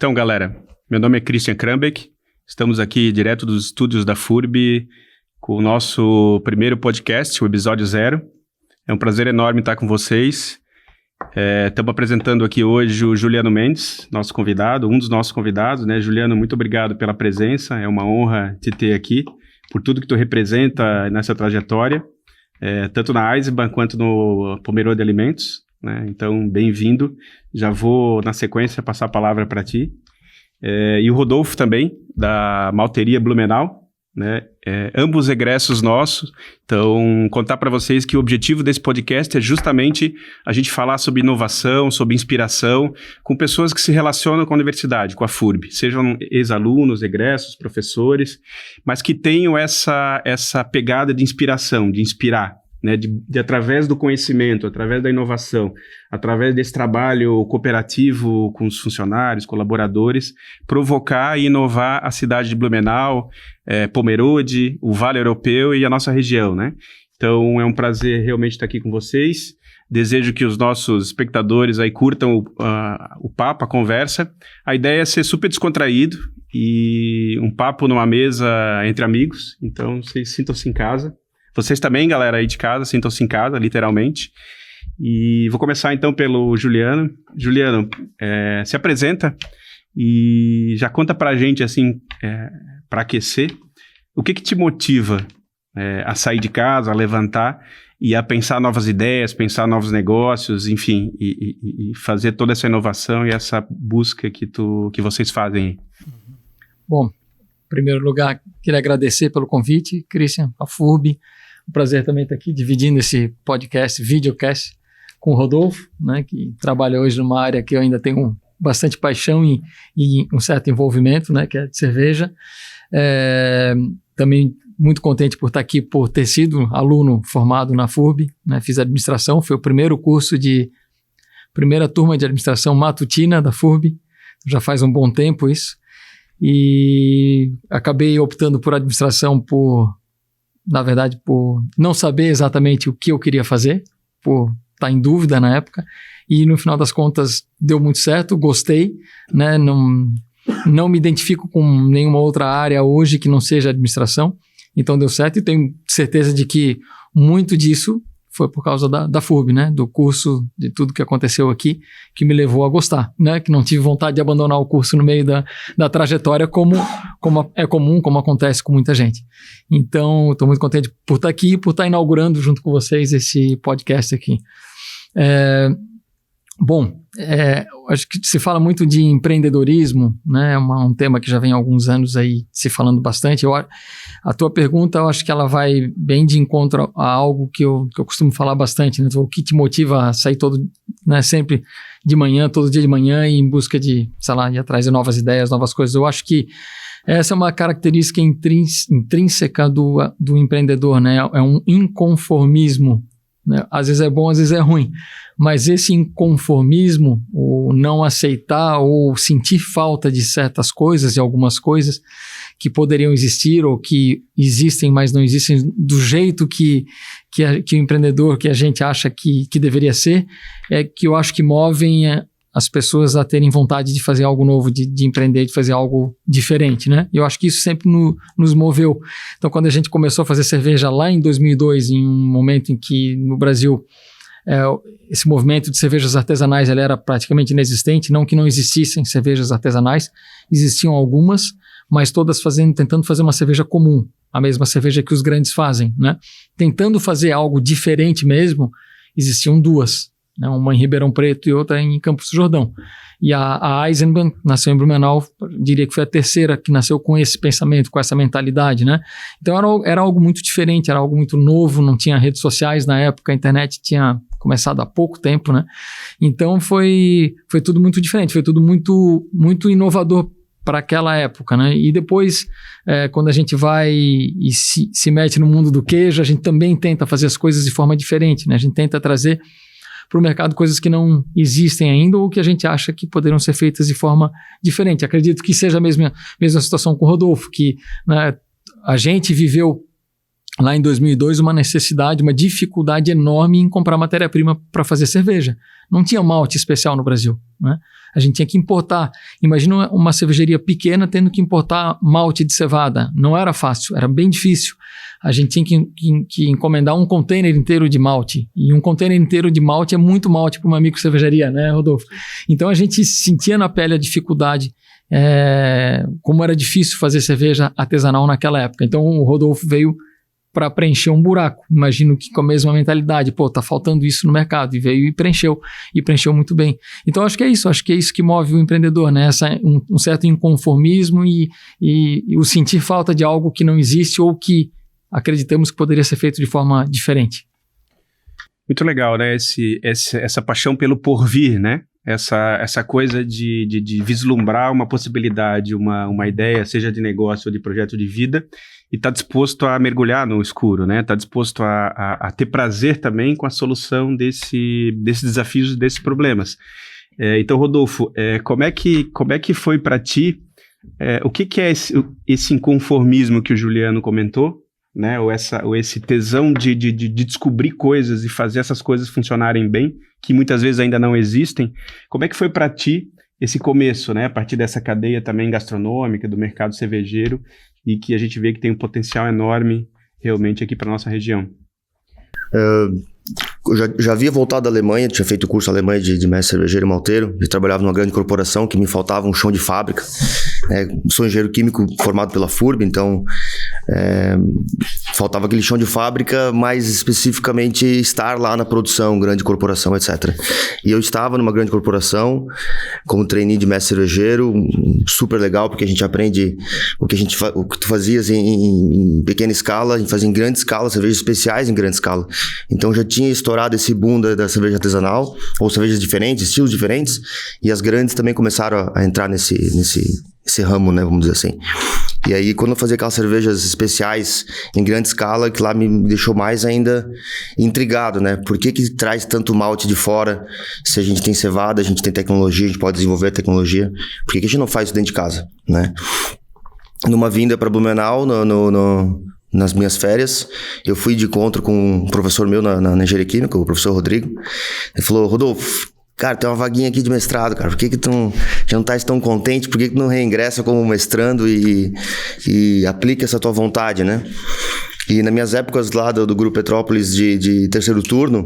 Então, galera, meu nome é Christian Krambeck, estamos aqui direto dos estúdios da FURB com o nosso primeiro podcast, o episódio 0. É um prazer enorme estar com vocês. Estamos apresentando aqui hoje o Juliano Mendes, nosso convidado, um dos nossos convidados, né? Juliano, muito obrigado pela presença, é uma honra te ter aqui, por tudo que tu representa nessa trajetória, tanto na Eisenbahn quanto no Pomerode Alimentos, né? Então, bem-vindo. Já vou, na sequência, passar a palavra para ti. E o Rodolfo também, da Malteria Blumenau, né? Ambos egressos nossos. Então, contar para vocês que o objetivo desse podcast é justamente a gente falar sobre inovação, sobre inspiração, com pessoas que se relacionam com a universidade, com a FURB, sejam ex-alunos, egressos, professores, mas que tenham essa pegada de inspiração, de inspirar, né? De através do conhecimento, através da inovação, através desse trabalho cooperativo com os funcionários, colaboradores, provocar e inovar a cidade de Blumenau, Pomerode, o Vale Europeu e a nossa região, né? Então é um prazer realmente estar aqui com vocês. Desejo que os nossos espectadores aí curtam o papo, a conversa. A ideia é ser super descontraído e um papo numa mesa entre amigos. Então vocês sintam-se em casa. Vocês também, galera aí de casa, sintam-se em casa, literalmente. E vou começar então pelo Juliano. Juliano, se apresenta e já conta pra gente, assim, para aquecer, o que te motiva a sair de casa, a levantar e a pensar novas ideias, pensar novos negócios, enfim, e fazer toda essa inovação e essa busca que vocês fazem aí. Bom, em primeiro lugar, queria agradecer pelo convite, Christian, a FURB. Um prazer também estar aqui dividindo esse podcast, videocast, com o Rodolfo, né, que trabalha hoje numa área que eu ainda tenho bastante paixão e um certo envolvimento, né, que é de cerveja. Também muito contente por estar aqui, por ter sido aluno formado na FURB, né, fiz administração, foi o primeira turma de administração matutina da FURB, já faz um bom tempo isso, e acabei optando por administração na verdade, por não saber exatamente o que eu queria fazer, por estar em dúvida na época, e no final das contas deu muito certo, gostei, né? Não me identifico com nenhuma outra área hoje que não seja administração, então deu certo e tenho certeza de que muito disso foi por causa da FURB, né? Do curso, de tudo que aconteceu aqui, que me levou a gostar, né? Que não tive vontade de abandonar o curso no meio da trajetória, como é comum, como acontece com muita gente. Então, estou muito contente por estar aqui e por estar inaugurando junto com vocês esse podcast aqui. Acho que se fala muito de empreendedorismo, né? É um tema que já vem há alguns anos aí se falando bastante. A tua pergunta, eu acho que ela vai bem de encontro a algo que eu costumo falar bastante, né? O que te motiva a sair sempre de manhã, todo dia de manhã, em busca de, ir atrás de novas ideias, novas coisas. Eu acho que essa é uma característica intrínseca do empreendedor, né? É um inconformismo, né? Às vezes é bom, às vezes é ruim, mas esse inconformismo, o não aceitar ou sentir falta de certas coisas, de algumas coisas que poderiam existir ou que existem, mas não existem do jeito que o empreendedor, que a gente acha que deveria ser, é que eu acho que movem as pessoas a terem vontade de fazer algo novo, de empreender, de fazer algo diferente, né? Eu acho que isso sempre nos moveu. Então, quando a gente começou a fazer cerveja lá em 2002, em um momento em que no Brasil esse movimento de cervejas artesanais ele era praticamente inexistente, não que não existissem cervejas artesanais, existiam algumas, mas todas tentando fazer uma cerveja comum, a mesma cerveja que os grandes fazem, né? Tentando fazer algo diferente mesmo, existiam duas, né? Uma em Ribeirão Preto e outra em Campos do Jordão. E a Eisenbahn nasceu em Blumenau, diria que foi a terceira que nasceu com esse pensamento, com essa mentalidade, né? Então era algo muito diferente, era algo muito novo, não tinha redes sociais na época, a internet tinha começado há pouco tempo, né? Então foi tudo muito diferente, foi tudo muito, muito inovador para aquela época, né? E depois, quando a gente vai e se mete no mundo do queijo, a gente também tenta fazer as coisas de forma diferente, né? A gente tenta trazer para o mercado coisas que não existem ainda ou que a gente acha que poderiam ser feitas de forma diferente. Acredito que seja a mesma situação com o Rodolfo, que, né, a gente viveu lá em 2002, uma necessidade, uma dificuldade enorme em comprar matéria-prima para fazer cerveja. Não tinha malte especial no Brasil, né? A gente tinha que importar. Imagina uma cervejaria pequena tendo que importar malte de cevada. Não era fácil, era bem difícil. A gente tinha que encomendar um container inteiro de malte. E um container inteiro de malte é muito malte para uma microcervejaria, né, Rodolfo? Então a gente sentia na pele a dificuldade, como era difícil fazer cerveja artesanal naquela época. Então o Rodolfo veio para preencher um buraco. Imagino que com a mesma mentalidade, tá faltando isso no mercado, e veio e preencheu muito bem. Então acho que é isso que move o empreendedor, né? Um certo inconformismo e o sentir falta de algo que não existe ou que acreditamos que poderia ser feito de forma diferente. Muito legal, né? Essa paixão pelo porvir, né? Essa coisa de vislumbrar uma possibilidade, uma ideia, seja de negócio ou de projeto de vida, e tá disposto a mergulhar no escuro, né? Tá disposto a ter prazer também com a solução desses desafios, desses problemas. Então, Rodolfo, como é que foi para ti, o que é esse inconformismo que o Juliano comentou, né? Ou esse tesão de descobrir coisas e fazer essas coisas funcionarem bem, que muitas vezes ainda não existem. Como é que foi para ti esse começo, né? A partir dessa cadeia também gastronômica, do mercado cervejeiro, e que a gente vê que tem um potencial enorme realmente aqui para nossa região. Eu já havia voltado da Alemanha, tinha feito o curso alemão de mestre cervejeiro e malteiro, e trabalhava numa grande corporação que me faltava um chão de fábrica. Sou engenheiro químico formado pela FURB, então faltava aquele chão de fábrica, mais especificamente estar lá na produção, grande corporação, etc. E eu estava numa grande corporação como trainee de mestre cervejeiro, super legal, porque a gente aprende o que tu fazias em pequena escala, a gente fazia em grande escala, cervejas especiais em grande escala. Então já tinha estourado esse boom da cerveja artesanal, ou cervejas diferentes, estilos diferentes, e as grandes também começaram a entrar nesse ramo, né, vamos dizer assim. E aí, quando eu fazia aquelas cervejas especiais em grande escala, que lá me deixou mais ainda intrigado, né? Por que traz tanto malte de fora? Se a gente tem cevada, a gente tem tecnologia, a gente pode desenvolver a tecnologia. Por que a gente não faz isso dentro de casa, né? Numa vinda para Blumenau, nas minhas férias, eu fui de encontro com um professor meu na engenharia química, o professor Rodrigo. Ele falou: Rodolfo, cara, tem uma vaguinha aqui de mestrado, cara. Por que tu já não tá tão contente? Por que tu não reingressa como mestrando e aplica essa tua vontade, né? E nas minhas épocas lá do Grupo Petrópolis de terceiro turno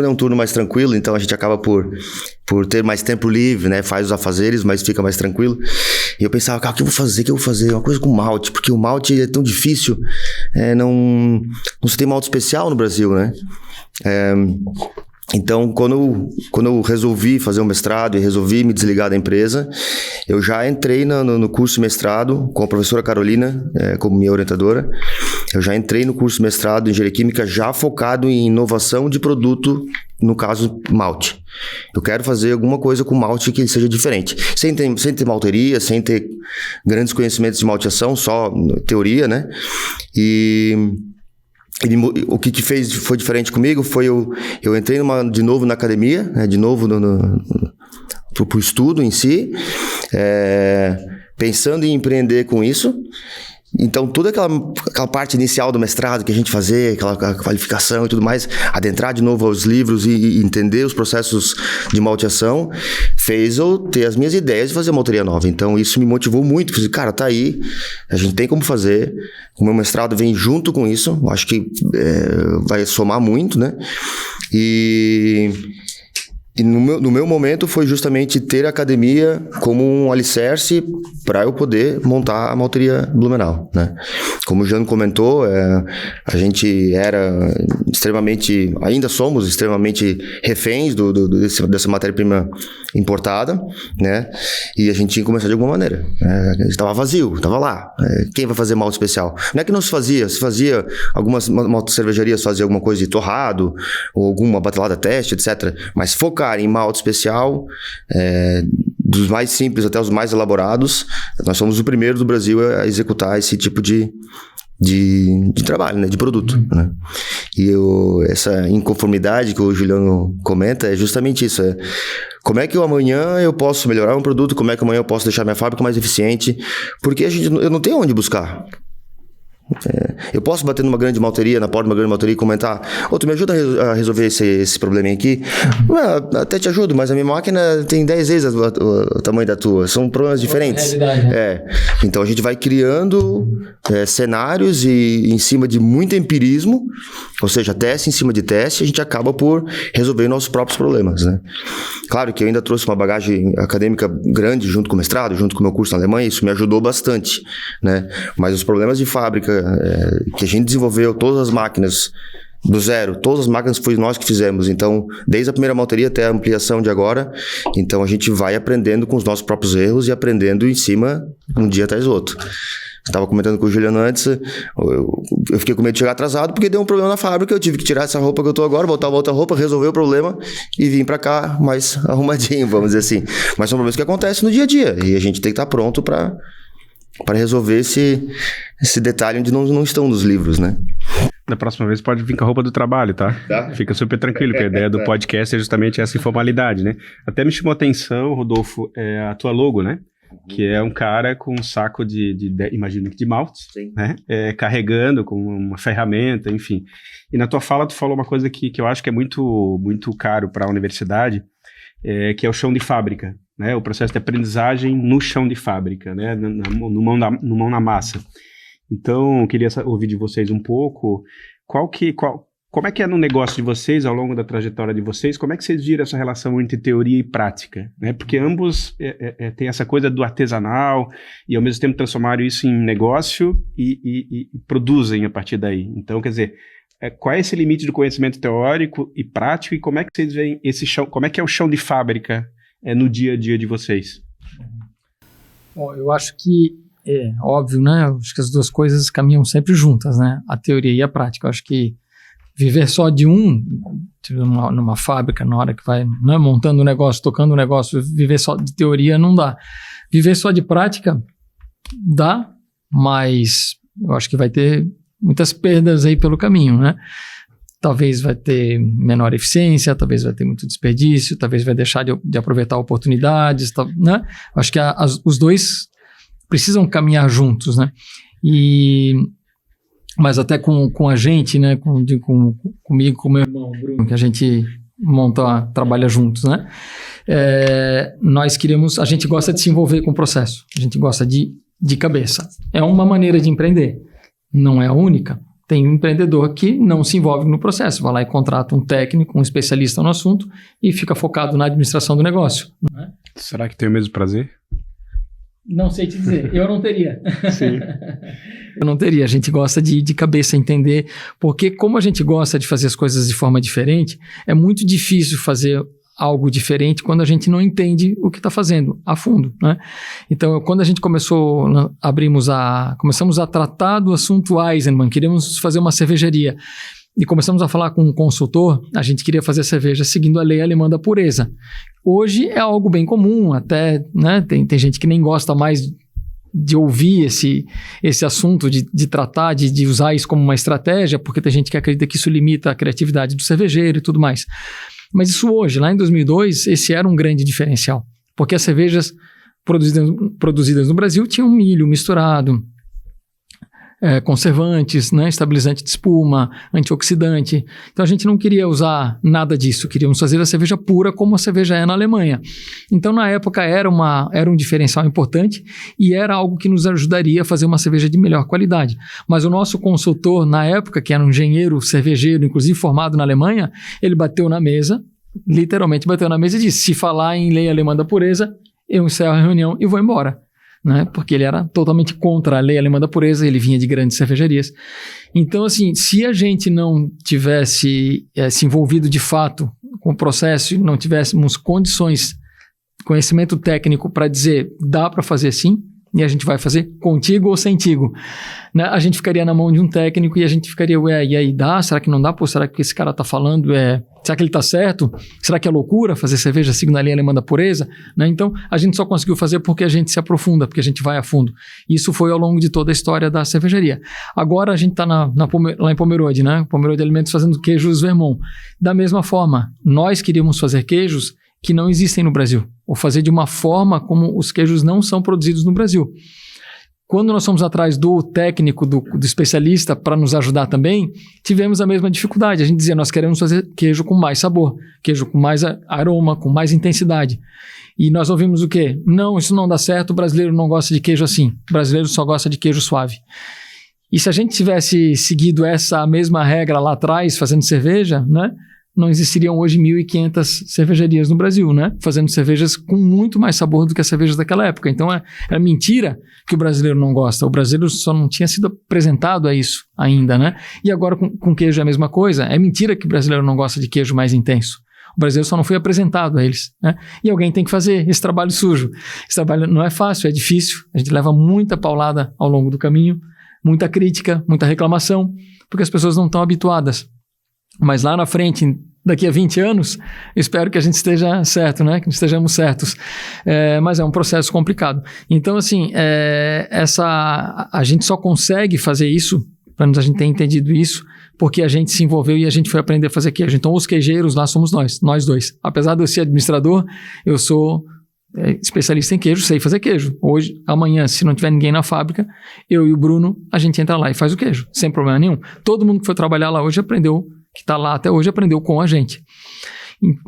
é um turno mais tranquilo, então a gente acaba por ter mais tempo livre, né? Faz os afazeres, mas fica mais tranquilo. E eu pensava, cara, o que eu vou fazer? Uma coisa com malte, porque o malte é tão difícil, não se tem malte especial no Brasil, né? Então, quando eu resolvi fazer um mestrado e resolvi me desligar da empresa, eu já entrei no curso de mestrado com a professora Carolina como minha orientadora. Eu já entrei no curso de mestrado em engenharia química já focado em inovação de produto, no caso, malte. Eu quero fazer alguma coisa com malte que seja diferente. Sem ter malteria, sem ter grandes conhecimentos de malteação, só teoria, né? O que foi diferente comigo foi eu entrei de novo na academia, né, de novo pro estudo em si, pensando em empreender com isso. Então, toda aquela parte inicial do mestrado que a gente fazia, aquela qualificação e tudo mais, adentrar de novo aos livros e entender os processos de malteação, fez eu ter as minhas ideias de fazer malteria nova. Então, isso me motivou muito. Falei, cara, tá aí, a gente tem como fazer. O meu mestrado vem junto com isso. Acho que vai somar muito, né? E no meu momento foi justamente ter a academia como um alicerce para eu poder montar a malteria Blumenau, né? Como o Jano comentou, a gente era ainda somos extremamente reféns dessa matéria-prima importada, né? E a gente tinha que começar de alguma maneira. A gente estava vazio, estava lá. Quem vai fazer malte especial? Não é que não se fazia algumas cervejarias faziam alguma coisa de torrado, ou alguma batelada teste, etc. Mas focar em malte especial, dos mais simples até os mais elaborados, nós somos o primeiro do Brasil a executar esse tipo de trabalho, né, de produto, né? E essa inconformidade que o Juliano comenta é justamente isso, como é que amanhã eu posso melhorar um produto, como é que amanhã eu posso deixar minha fábrica mais eficiente, porque eu não tenho onde buscar. Eu posso bater numa grande malteria, na porta de uma grande malteria e comentar: tu me ajuda a resolver esse probleminha aqui? Até te ajudo, mas a minha máquina tem 10 vezes o tamanho da tua. São problemas diferentes. Então a gente vai criando cenários e em cima de muito empirismo, ou seja, teste em cima de teste, a gente acaba por resolver nossos próprios problemas, né? Claro que eu ainda trouxe uma bagagem acadêmica grande junto com o mestrado, junto com o meu curso na Alemanha, isso me ajudou bastante, né? Mas os problemas de fábrica que a gente desenvolveu, todas as máquinas do zero, todas as máquinas foi nós que fizemos, então desde a primeira malteria até a ampliação de agora, então a gente vai aprendendo com os nossos próprios erros e aprendendo em cima um dia atrás do outro. Estava comentando com o Juliano antes, eu fiquei com medo de chegar atrasado porque deu um problema na fábrica, eu tive que tirar essa roupa que eu tô agora, botar outra roupa, resolver o problema e vim para cá mais arrumadinho, vamos dizer assim. Mas são problemas que acontecem no dia a dia e a gente tem que estar pronto para resolver esse detalhe onde não estão nos livros, né? Da próxima vez pode vir com a roupa do trabalho, tá? Fica super tranquilo, porque a ideia do podcast é justamente essa informalidade, né? Até me chamou a atenção, Rodolfo, a tua logo, né? Que é um cara com um saco imagino que de malte, né? Carregando com uma ferramenta, enfim. E na tua fala tu falou uma coisa que eu acho que é muito, muito caro para a universidade, que é o chão de fábrica, né? O processo de aprendizagem no chão de fábrica, né? No mão na massa. Então, eu queria ouvir de vocês um pouco como é que é no negócio de vocês, ao longo da trajetória de vocês, como é que vocês viram essa relação entre teoria e prática, né? Porque ambos têm essa coisa do artesanal e ao mesmo tempo transformaram isso em negócio e produzem a partir daí. Então, quer dizer, qual é esse limite do conhecimento teórico e prático e como é que vocês veem esse chão, como é que é o chão de fábrica no dia a dia de vocês? Bom, eu acho que óbvio, né? Acho que as duas coisas caminham sempre juntas, né? A teoria e a prática. Eu acho que viver só de numa fábrica, na hora que vai, né, montando um negócio, tocando um negócio, viver só de teoria não dá. Viver só de prática dá, mas eu acho que vai ter muitas perdas aí pelo caminho, né? Talvez vai ter menor eficiência, talvez vai ter muito desperdício, talvez vai deixar de aproveitar oportunidades, né? Eu acho que os dois precisam caminhar juntos, né? Mas até com a gente, né? Comigo, com o meu irmão Bruno, que a gente trabalha juntos, né? A gente gosta de se envolver com o processo, a gente gosta de cabeça. É uma maneira de empreender, não é a única. Tem um empreendedor que não se envolve no processo, vai lá e contrata um técnico, um especialista no assunto e fica focado na administração do negócio. Não é? Será que tem o mesmo prazer? Não sei te dizer, eu não teria. Sim. Eu não teria, a gente gosta de cabeça entender, porque como a gente gosta de fazer as coisas de forma diferente, é muito difícil fazer algo diferente quando a gente não entende o que está fazendo a fundo, né? Então, quando a gente começamos a tratar do assunto Eisenbahn, queríamos fazer uma cervejaria, e começamos a falar com um consultor, a gente queria fazer cerveja seguindo a lei alemã da pureza. Hoje é algo bem comum, até, né, tem gente que nem gosta mais de ouvir esse assunto, de tratar, de usar isso como uma estratégia, porque tem gente que acredita que isso limita a criatividade do cervejeiro e tudo mais. Mas isso hoje, lá em 2002, esse era um grande diferencial, porque as cervejas produzidas no Brasil tinham milho misturado, conservantes, né, estabilizante de espuma, antioxidante. Então a gente não queria usar nada disso, queríamos fazer a cerveja pura como a cerveja é na Alemanha. Então na época era um diferencial importante e era algo que nos ajudaria a fazer uma cerveja de melhor qualidade. Mas o nosso consultor na época, que era um engenheiro cervejeiro, inclusive formado na Alemanha, ele bateu na mesa, literalmente bateu na mesa e disse: se falar em lei alemã da pureza, eu encerro a reunião e vou embora. Né? Porque ele era totalmente contra a lei alemã da pureza, ele vinha de grandes cervejarias. Então, assim, se a gente não tivesse se envolvido de fato com o processo e não tivéssemos conhecimento técnico para dizer, dá para fazer assim, e a gente vai fazer contigo ou sentigo, né? A gente ficaria na mão de um técnico e a gente ficaria, e aí dá? Será que não dá? Pô, será que esse cara tá falando será que ele tá certo? Será que é loucura fazer cerveja seguindo a linha alemã da pureza? Né? Então, a gente só conseguiu fazer porque a gente se aprofunda, porque a gente vai a fundo. Isso foi ao longo de toda a história da cervejaria. Agora a gente tá lá em Pomerode, né? Pomerode Alimentos fazendo queijos Vermont. Da mesma forma, nós queríamos fazer queijos que não existem no Brasil, ou fazer de uma forma como os queijos não são produzidos no Brasil. quando nós fomos atrás do técnico, do especialista para nos ajudar também, tivemos a mesma dificuldade. A gente dizia, nós queremos fazer queijo com mais sabor, queijo com mais aroma, com mais intensidade. E nós ouvimos o quê? Não, isso não dá certo, o brasileiro não gosta de queijo assim. O brasileiro só gosta de queijo suave. E se a gente tivesse seguido essa mesma regra lá atrás, fazendo cerveja, né? Não existiriam hoje 1.500 cervejarias no Brasil, né? Fazendo cervejas com muito mais sabor do que as cervejas daquela época. Então, é mentira que o brasileiro não gosta. O brasileiro só não tinha sido apresentado a isso ainda, né? E agora com queijo é a mesma coisa. É mentira que o brasileiro não gosta de queijo mais intenso. O brasileiro só não foi apresentado a eles, né? E alguém tem que fazer esse trabalho sujo. Esse trabalho não é fácil, é difícil. A gente leva muita paulada ao longo do caminho, muita crítica, muita reclamação, porque as pessoas não estão habituadas. Mas lá na frente, daqui a 20 anos, espero que a gente esteja certo, né? Que estejamos certos. Mas é um processo complicado. Então, assim, a gente só consegue fazer isso, para a gente ter entendido isso, porque a gente se envolveu e a gente foi aprender a fazer queijo. Então, os queijeiros lá somos nós dois. Apesar de eu ser administrador, eu sou especialista em queijo, sei fazer queijo. Hoje, amanhã, se não tiver ninguém na fábrica, eu e o Bruno, a gente entra lá e faz o queijo, sem problema nenhum. Todo mundo que foi trabalhar lá hoje aprendeu, que está lá até hoje, aprendeu com a gente.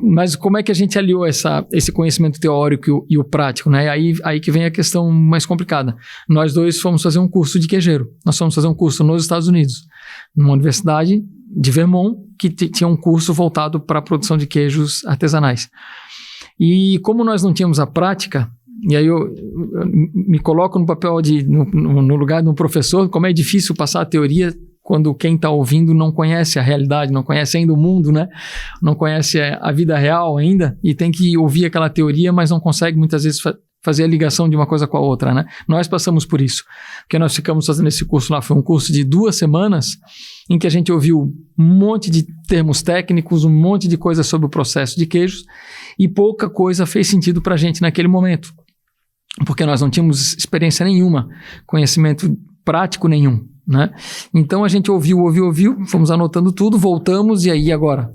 Mas como é que a gente aliou esse conhecimento teórico e o prático, né? Aí que vem a questão mais complicada. Nós dois fomos fazer um curso de queijeiro. Nós fomos fazer um curso nos Estados Unidos, numa universidade de Vermont, que tinha um curso voltado para a produção de queijos artesanais. E como nós não tínhamos a prática, e aí eu me coloco no papel no lugar de um professor, como é difícil passar a teoria quando quem está ouvindo não conhece a realidade, não conhece ainda o mundo, né? Não conhece a vida real ainda e tem que ouvir aquela teoria, mas não consegue muitas vezes fazer a ligação de uma coisa com a outra, né? Nós passamos por isso, porque nós ficamos fazendo esse curso lá, foi um curso de 2 semanas em que a gente ouviu um monte de termos técnicos, um monte de coisa sobre o processo de queijos e pouca coisa fez sentido para a gente naquele momento, porque nós não tínhamos experiência nenhuma, conhecimento prático nenhum, né? Então a gente ouviu, fomos anotando tudo, voltamos e aí agora?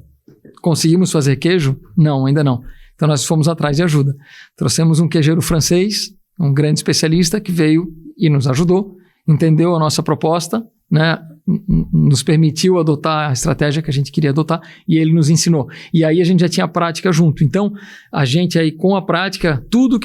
Conseguimos fazer queijo? Não, ainda não. Então nós fomos atrás de ajuda. Trouxemos um queijeiro francês, um grande especialista que veio e nos ajudou, entendeu a nossa proposta, né? Nos permitiu adotar a estratégia que a gente queria adotar e ele nos ensinou. E aí a gente já tinha a prática junto. Então, a gente aí com a prática, tudo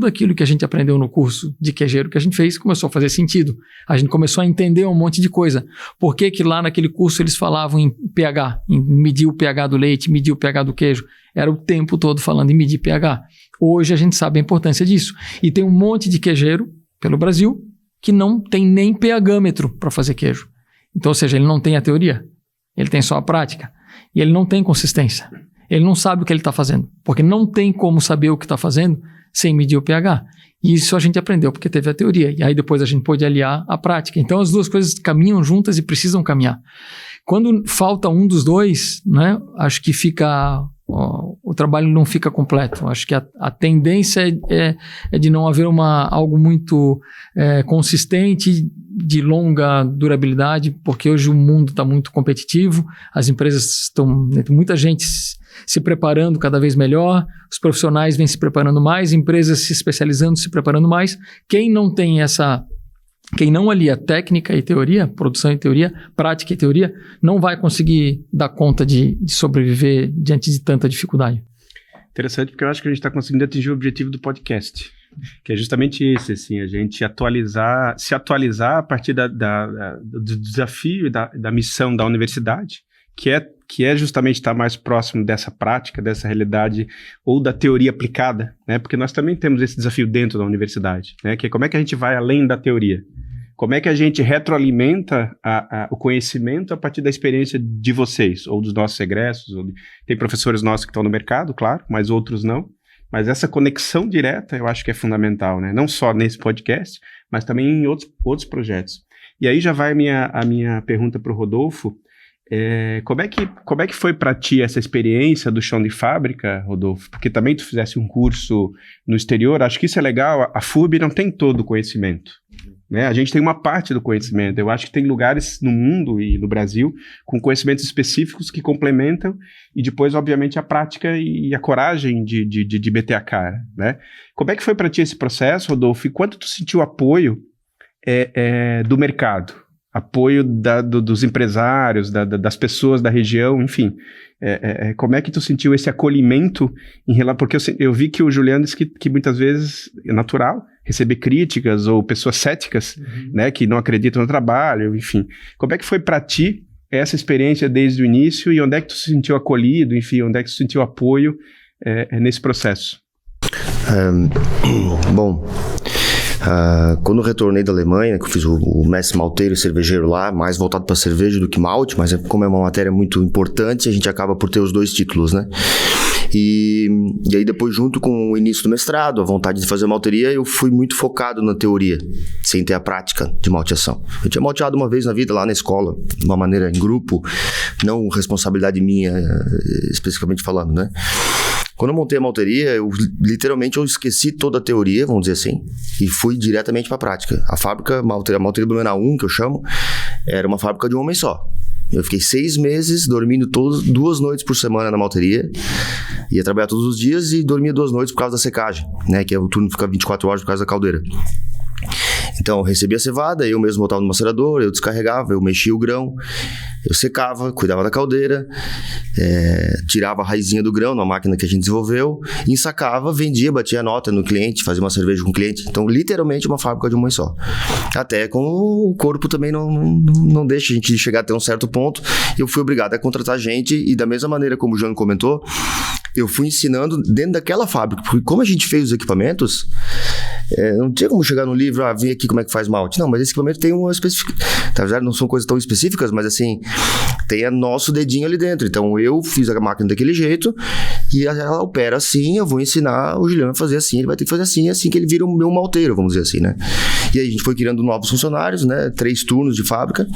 aquilo que a gente aprendeu no curso de queijeiro que a gente fez começou a fazer sentido. A gente começou a entender um monte de coisa. Por que lá naquele curso eles falavam em pH, em medir o pH do leite, medir o pH do queijo? Era o tempo todo falando em medir pH. Hoje a gente sabe a importância disso. E tem um monte de queijeiro pelo Brasil que não tem nem pHmetro para fazer queijo. Então, ou seja, ele não tem a teoria, ele tem só a prática. E ele não tem consistência. Ele não sabe o que ele está fazendo, porque não tem como saber o que está fazendo sem medir o pH. E isso a gente aprendeu porque teve a teoria. E aí depois a gente pôde aliar a prática. Então, as duas coisas caminham juntas e precisam caminhar. Quando falta um dos dois, né, acho que o trabalho não fica completo. Acho que a tendência é de não haver algo muito consistente, de longa durabilidade, porque hoje o mundo está muito competitivo, as empresas tem muita gente se preparando cada vez melhor, os profissionais vêm se preparando mais, empresas se especializando, se preparando mais. Quem não alia técnica e teoria, produção e teoria, prática e teoria, não vai conseguir dar conta de sobreviver diante de tanta dificuldade. Interessante, porque eu acho que a gente está conseguindo atingir o objetivo do podcast, que é justamente esse, assim, a gente se atualizar a partir do desafio e da missão da universidade, que é justamente estar mais próximo dessa prática, dessa realidade, ou da teoria aplicada, né? Porque nós também temos esse desafio dentro da universidade, né? Que é como é que a gente vai além da teoria? Como é que a gente retroalimenta o conhecimento a partir da experiência de vocês, ou dos nossos egressos? Tem professores nossos que estão no mercado, claro, mas outros não. Mas essa conexão direta eu acho que é fundamental, né? Não só nesse podcast, mas também em outros projetos. E aí já vai a minha pergunta para o Rodolfo. Como é que foi para ti essa experiência do chão de fábrica, Rodolfo? Porque também tu fizesse um curso no exterior, acho que isso é legal. A FURB não tem todo o conhecimento, né? A gente tem uma parte do conhecimento. Eu acho que tem lugares no mundo e no Brasil com conhecimentos específicos que complementam e depois, obviamente, a prática e a coragem de meter a cara, né? Como é que foi para ti esse processo, Rodolfo? E quanto tu sentiu apoio do mercado? Apoio dos empresários, das pessoas da região, enfim. Como é que tu sentiu esse acolhimento em relação... Porque eu vi que o Juliano disse que muitas vezes é natural receber críticas ou pessoas céticas, né, que não acreditam no trabalho, enfim. Como é que foi para ti essa experiência desde o início e onde é que tu se sentiu acolhido, enfim, onde é que tu sentiu apoio nesse processo? Bom... quando eu retornei da Alemanha, que eu fiz o mestre malteiro e cervejeiro lá, mais voltado para cerveja do que malte, mas como é uma matéria muito importante, a gente acaba por ter os 2 títulos, né? E aí depois, junto com o início do mestrado, a vontade de fazer malteria, eu fui muito focado na teoria, sem ter a prática de malteação. Eu tinha malteado uma vez na vida lá na escola, de uma maneira em grupo, não responsabilidade minha, especificamente falando, né? Quando eu montei a malteria, eu esqueci toda a teoria, vamos dizer assim, e fui diretamente para a prática. A fábrica, a malteria Blumenau 1, que eu chamo, era uma fábrica de um homem só. Eu fiquei 6 meses dormindo 2 noites por semana na malteria, ia trabalhar todos os dias e dormia 2 noites por causa da secagem, né, que é o turno fica 24 horas por causa da caldeira. Então, eu recebia a cevada, eu mesmo botava no macerador, eu descarregava, eu mexia o grão, eu secava, cuidava da caldeira, tirava a raizinha do grão na máquina que a gente desenvolveu, ensacava, vendia, batia a nota no cliente, fazia uma cerveja com o cliente. Então, literalmente, uma fábrica de uma só. Até com o corpo também não deixa a gente chegar até um certo ponto. Eu fui obrigado a contratar gente e da mesma maneira como o João comentou, eu fui ensinando dentro daquela fábrica, porque como a gente fez os equipamentos, não tinha como chegar no livro, vem aqui como é que faz malte. Não, mas esse equipamento tem uma específica. Na verdade, não são coisas tão específicas, mas assim, tem nosso dedinho ali dentro. Então, eu fiz a máquina daquele jeito e ela opera assim, eu vou ensinar o Juliano a fazer assim, ele vai ter que fazer assim, assim que ele vira o meu malteiro, vamos dizer assim, né? E aí a gente foi criando novos funcionários, né? 3 turnos de fábrica.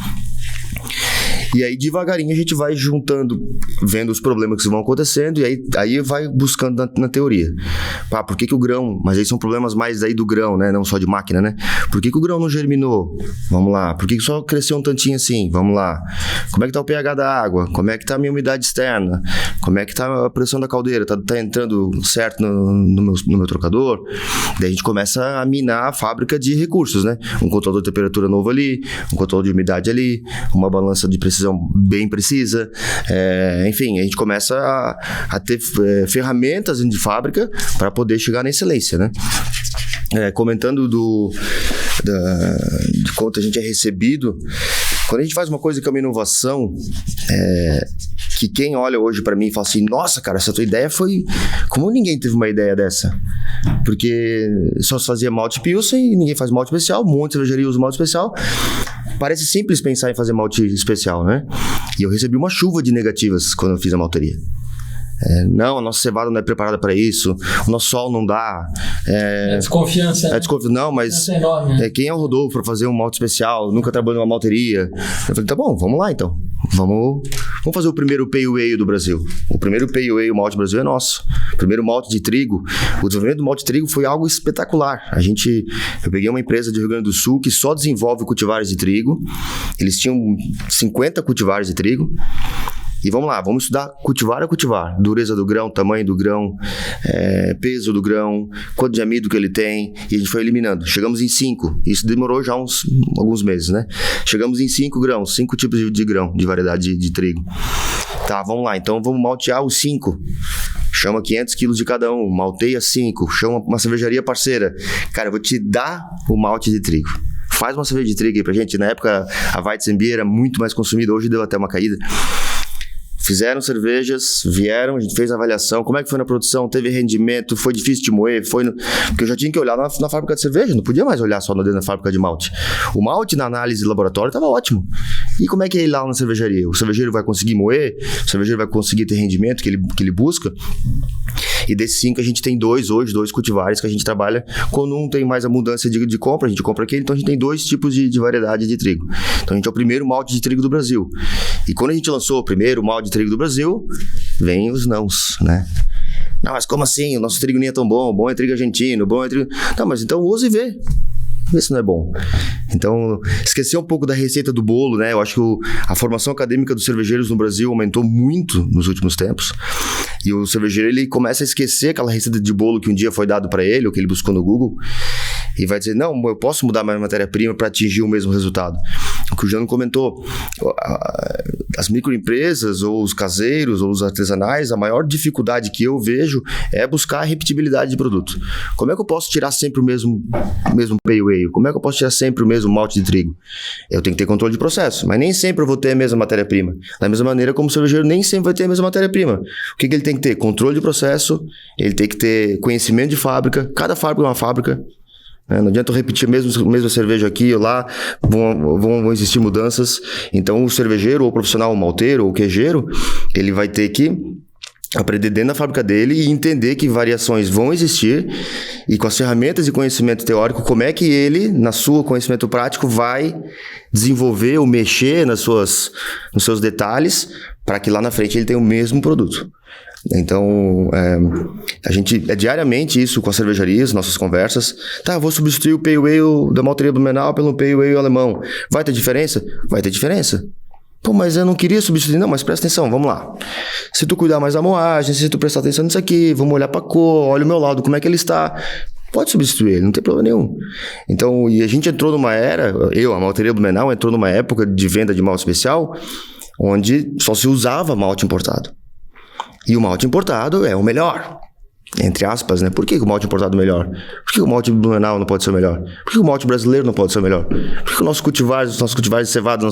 E aí, devagarinho, a gente vai juntando, vendo os problemas que vão acontecendo, e aí vai buscando na teoria. Por que o grão... Mas aí são problemas mais aí do grão, né? Não só de máquina, né? Por que o grão não germinou? Vamos lá. Por que só cresceu um tantinho assim? Vamos lá. Como é que tá o pH da água? Como é que tá a minha umidade externa? Como é que tá a pressão da caldeira? Tá entrando certo no meu trocador? Daí a gente começa a minar a fábrica de recursos, né? Um controlador de temperatura novo ali, um controle de umidade ali, uma balança de precisão bem precisa, enfim, a gente começa a ter ferramentas de fábrica para poder chegar na excelência, né? Comentando de quanto a gente é recebido, quando a gente faz uma coisa que é uma inovação, que quem olha hoje para mim e fala assim, nossa, cara, essa tua ideia foi... Como ninguém teve uma ideia dessa? Porque só se fazia malte Pilsen e ninguém faz malte especial, um monte de cervejaria usa malte especial. Parece simples pensar em fazer malte especial, né? E eu recebi uma chuva de negativas quando eu fiz a malteria. Não, a nossa cevada não é preparada para isso, o nosso sol não dá. Desconfiança. Não, mas é enorme, né? Quem é o Rodolfo para fazer um malte especial? Nunca trabalhou numa malteria. Eu falei, tá bom, vamos lá então. Vamos fazer o primeiro Pale Ale do Brasil. O primeiro Pale Ale malte do Brasil é nosso. O primeiro malte de trigo. O desenvolvimento do malte de trigo foi algo espetacular. Eu peguei uma empresa de Rio Grande do Sul que só desenvolve cultivares de trigo. Eles tinham 50 cultivares de trigo. E vamos lá, vamos estudar cultivar a cultivar. Dureza do grão, tamanho do grão, peso do grão, quanto de amido que ele tem. E a gente foi eliminando. Chegamos em 5. Isso demorou já alguns meses, né? Chegamos em 5 grãos, 5 tipos de grão, de variedade de trigo. Tá, vamos lá. Então vamos maltear os 5. Chama 500 quilos de cada um. Malteia 5. Chama uma cervejaria parceira. Cara, eu vou te dar o malte de trigo. Faz uma cerveja de trigo aí pra gente. Na época, a Weizenbier era muito mais consumida. Hoje deu até uma caída. Fizeram cervejas, vieram, a gente fez a avaliação, como é que foi na produção, teve rendimento, foi difícil de moer, porque eu já tinha que olhar na fábrica de cerveja, não podia mais olhar só dentro da fábrica de malte. O malte na análise de laboratório estava ótimo. E como é que é ir lá na cervejaria? O cervejeiro vai conseguir moer? O cervejeiro vai conseguir ter rendimento que ele busca? E desses 5 a gente tem 2 hoje, 2 cultivares que a gente trabalha. Quando um tem mais abundância de compra, a gente compra aquele, então a gente tem 2 tipos de variedade de trigo. Então a gente é o primeiro malte de trigo do Brasil. E quando a gente lançou o primeiro malte de trigo do Brasil, vem os nãos, né? Não, mas como assim? O nosso trigo nem é tão bom, bom é trigo argentino, bom é trigo... Não, mas então usa e vê. Vê se não é bom. Então, esquecer um pouco da receita do bolo, né? Eu acho que a formação acadêmica dos cervejeiros no Brasil aumentou muito nos últimos tempos. E o cervejeiro, ele começa a esquecer aquela receita de bolo que um dia foi dado para ele, ou que ele buscou no Google. e vai dizer, não, eu posso mudar minha matéria-prima para atingir o mesmo resultado. O que o Jano comentou, as microempresas, ou os caseiros, ou os artesanais, a maior dificuldade que eu vejo é buscar a repetibilidade de produto. Como é que eu posso tirar sempre o mesmo pale ale? Como é que eu posso tirar sempre o mesmo malte de trigo? Eu tenho que ter controle de processo, mas nem sempre eu vou ter a mesma matéria-prima. Da mesma maneira como o cervejeiro nem sempre vai ter a mesma matéria-prima. O que ele tem que ter? Controle de processo, ele tem que ter conhecimento de fábrica. Cada fábrica é uma fábrica. Não adianta eu repetir a mesma cerveja aqui ou lá, vão existir mudanças. Então o cervejeiro, ou o profissional, o malteiro, ou o queijeiro, ele vai ter que aprender dentro da fábrica dele e entender que variações vão existir, e com as ferramentas de conhecimento teórico, como é que ele, na sua conhecimento prático, vai desenvolver ou mexer nos seus detalhes para que lá na frente ele tenha o mesmo produto. Então, a gente diariamente isso com as cervejarias, nossas conversas. Tá, vou substituir o pale ale da malteria Blumenau pelo pale ale alemão. Vai ter diferença? Vai ter diferença. Pô, mas eu não queria substituir. Não, mas presta atenção, vamos lá. Se tu cuidar mais da moagem, se tu prestar atenção nisso aqui, vamos olhar pra cor, olha o meu lado, como é que ele está. Pode substituir ele, não tem problema nenhum. Então, e a gente entrou numa era, a malteria Blumenau entrou numa época de venda de malte especial, onde só se usava malte importado. E o malte importado é o melhor, entre aspas, né? Por que o malte importado é o melhor? Por que o malte Blumenau não pode ser o melhor? Por que o malte brasileiro não pode ser o melhor? Por que os nossos cultivares de cevada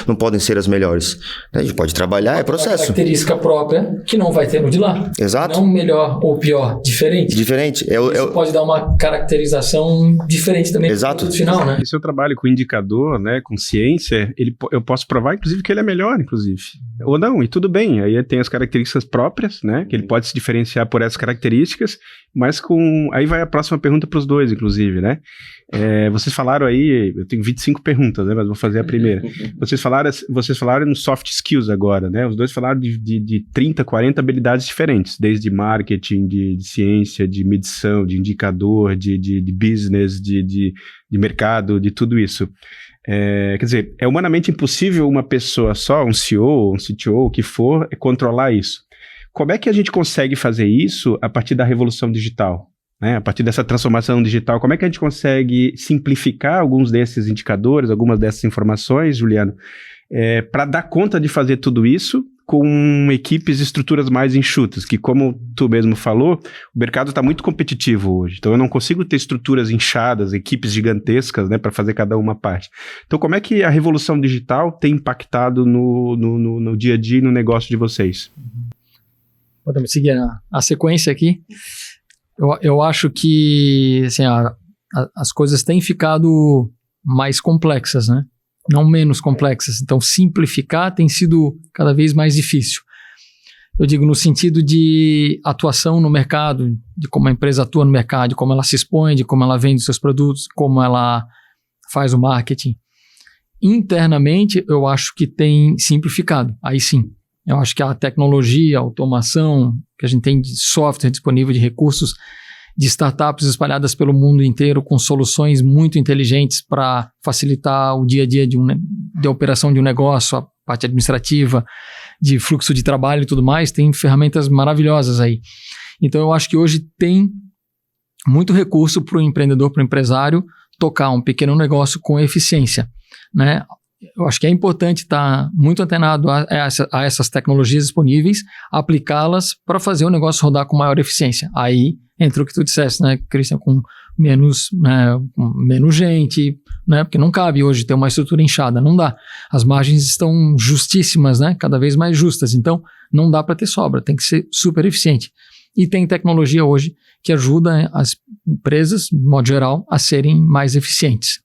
não podem ser as melhores? A gente pode trabalhar, é processo. Uma característica própria que não vai ter no de lá. Exato. Não melhor ou pior, diferente. Diferente. Isso pode dar uma caracterização diferente também. Exato. Do final, né? E se eu trabalho com indicador, né, com ciência, eu posso provar, inclusive, que ele é melhor, inclusive. Ou não, e tudo bem. Aí tem as características próprias, né, que ele pode se diferenciar por essas características, mas aí vai a próxima pergunta para os dois, inclusive, né? Vocês falaram aí, eu tenho 25 perguntas, né, mas vou fazer a primeira. Vocês falaram no soft skills agora, né? Os dois falaram de 30, 40 habilidades diferentes, desde marketing, de ciência, de medição, de indicador, de business, de mercado, de tudo isso. Quer dizer, é humanamente impossível uma pessoa só, um CEO, um CTO, o que for, controlar isso. Como é que a gente consegue fazer isso a partir da revolução digital? Né? A partir dessa transformação digital, como é que a gente consegue simplificar alguns desses indicadores, algumas dessas informações, Juliano, para dar conta de fazer tudo isso com equipes e estruturas mais enxutas, que, como tu mesmo falou, o mercado está muito competitivo hoje. Então, eu não consigo ter estruturas inchadas, equipes gigantescas, né, para fazer cada uma parte. Então, como é que a revolução digital tem impactado no dia a dia e no negócio de vocês? Podemos seguir a sequência aqui. Eu acho que assim, as coisas têm ficado mais complexas, né? Não menos complexas. Então, simplificar tem sido cada vez mais difícil. Eu digo no sentido de atuação no mercado, de como a empresa atua no mercado, de como ela se expõe, de como ela vende seus produtos, como ela faz o marketing. Internamente, eu acho que tem simplificado. Aí sim. Eu acho que a tecnologia, a automação, que a gente tem de software disponível, de recursos, de startups espalhadas pelo mundo inteiro com soluções muito inteligentes para facilitar o dia a dia de operação de um negócio, a parte administrativa, de fluxo de trabalho e tudo mais, tem ferramentas maravilhosas aí. Então eu acho que hoje tem muito recurso para o empreendedor, para o empresário, tocar um pequeno negócio com eficiência, né? Eu acho que é importante estar muito antenado a essas tecnologias disponíveis, aplicá-las para fazer o negócio rodar com maior eficiência. Aí entra o que tu disseste, né, Christian, com menos gente, né, porque não cabe hoje ter uma estrutura inchada, não dá. As margens estão justíssimas, né, cada vez mais justas, então não dá para ter sobra, tem que ser super eficiente. E tem tecnologia hoje que ajuda as empresas, de modo geral, a serem mais eficientes.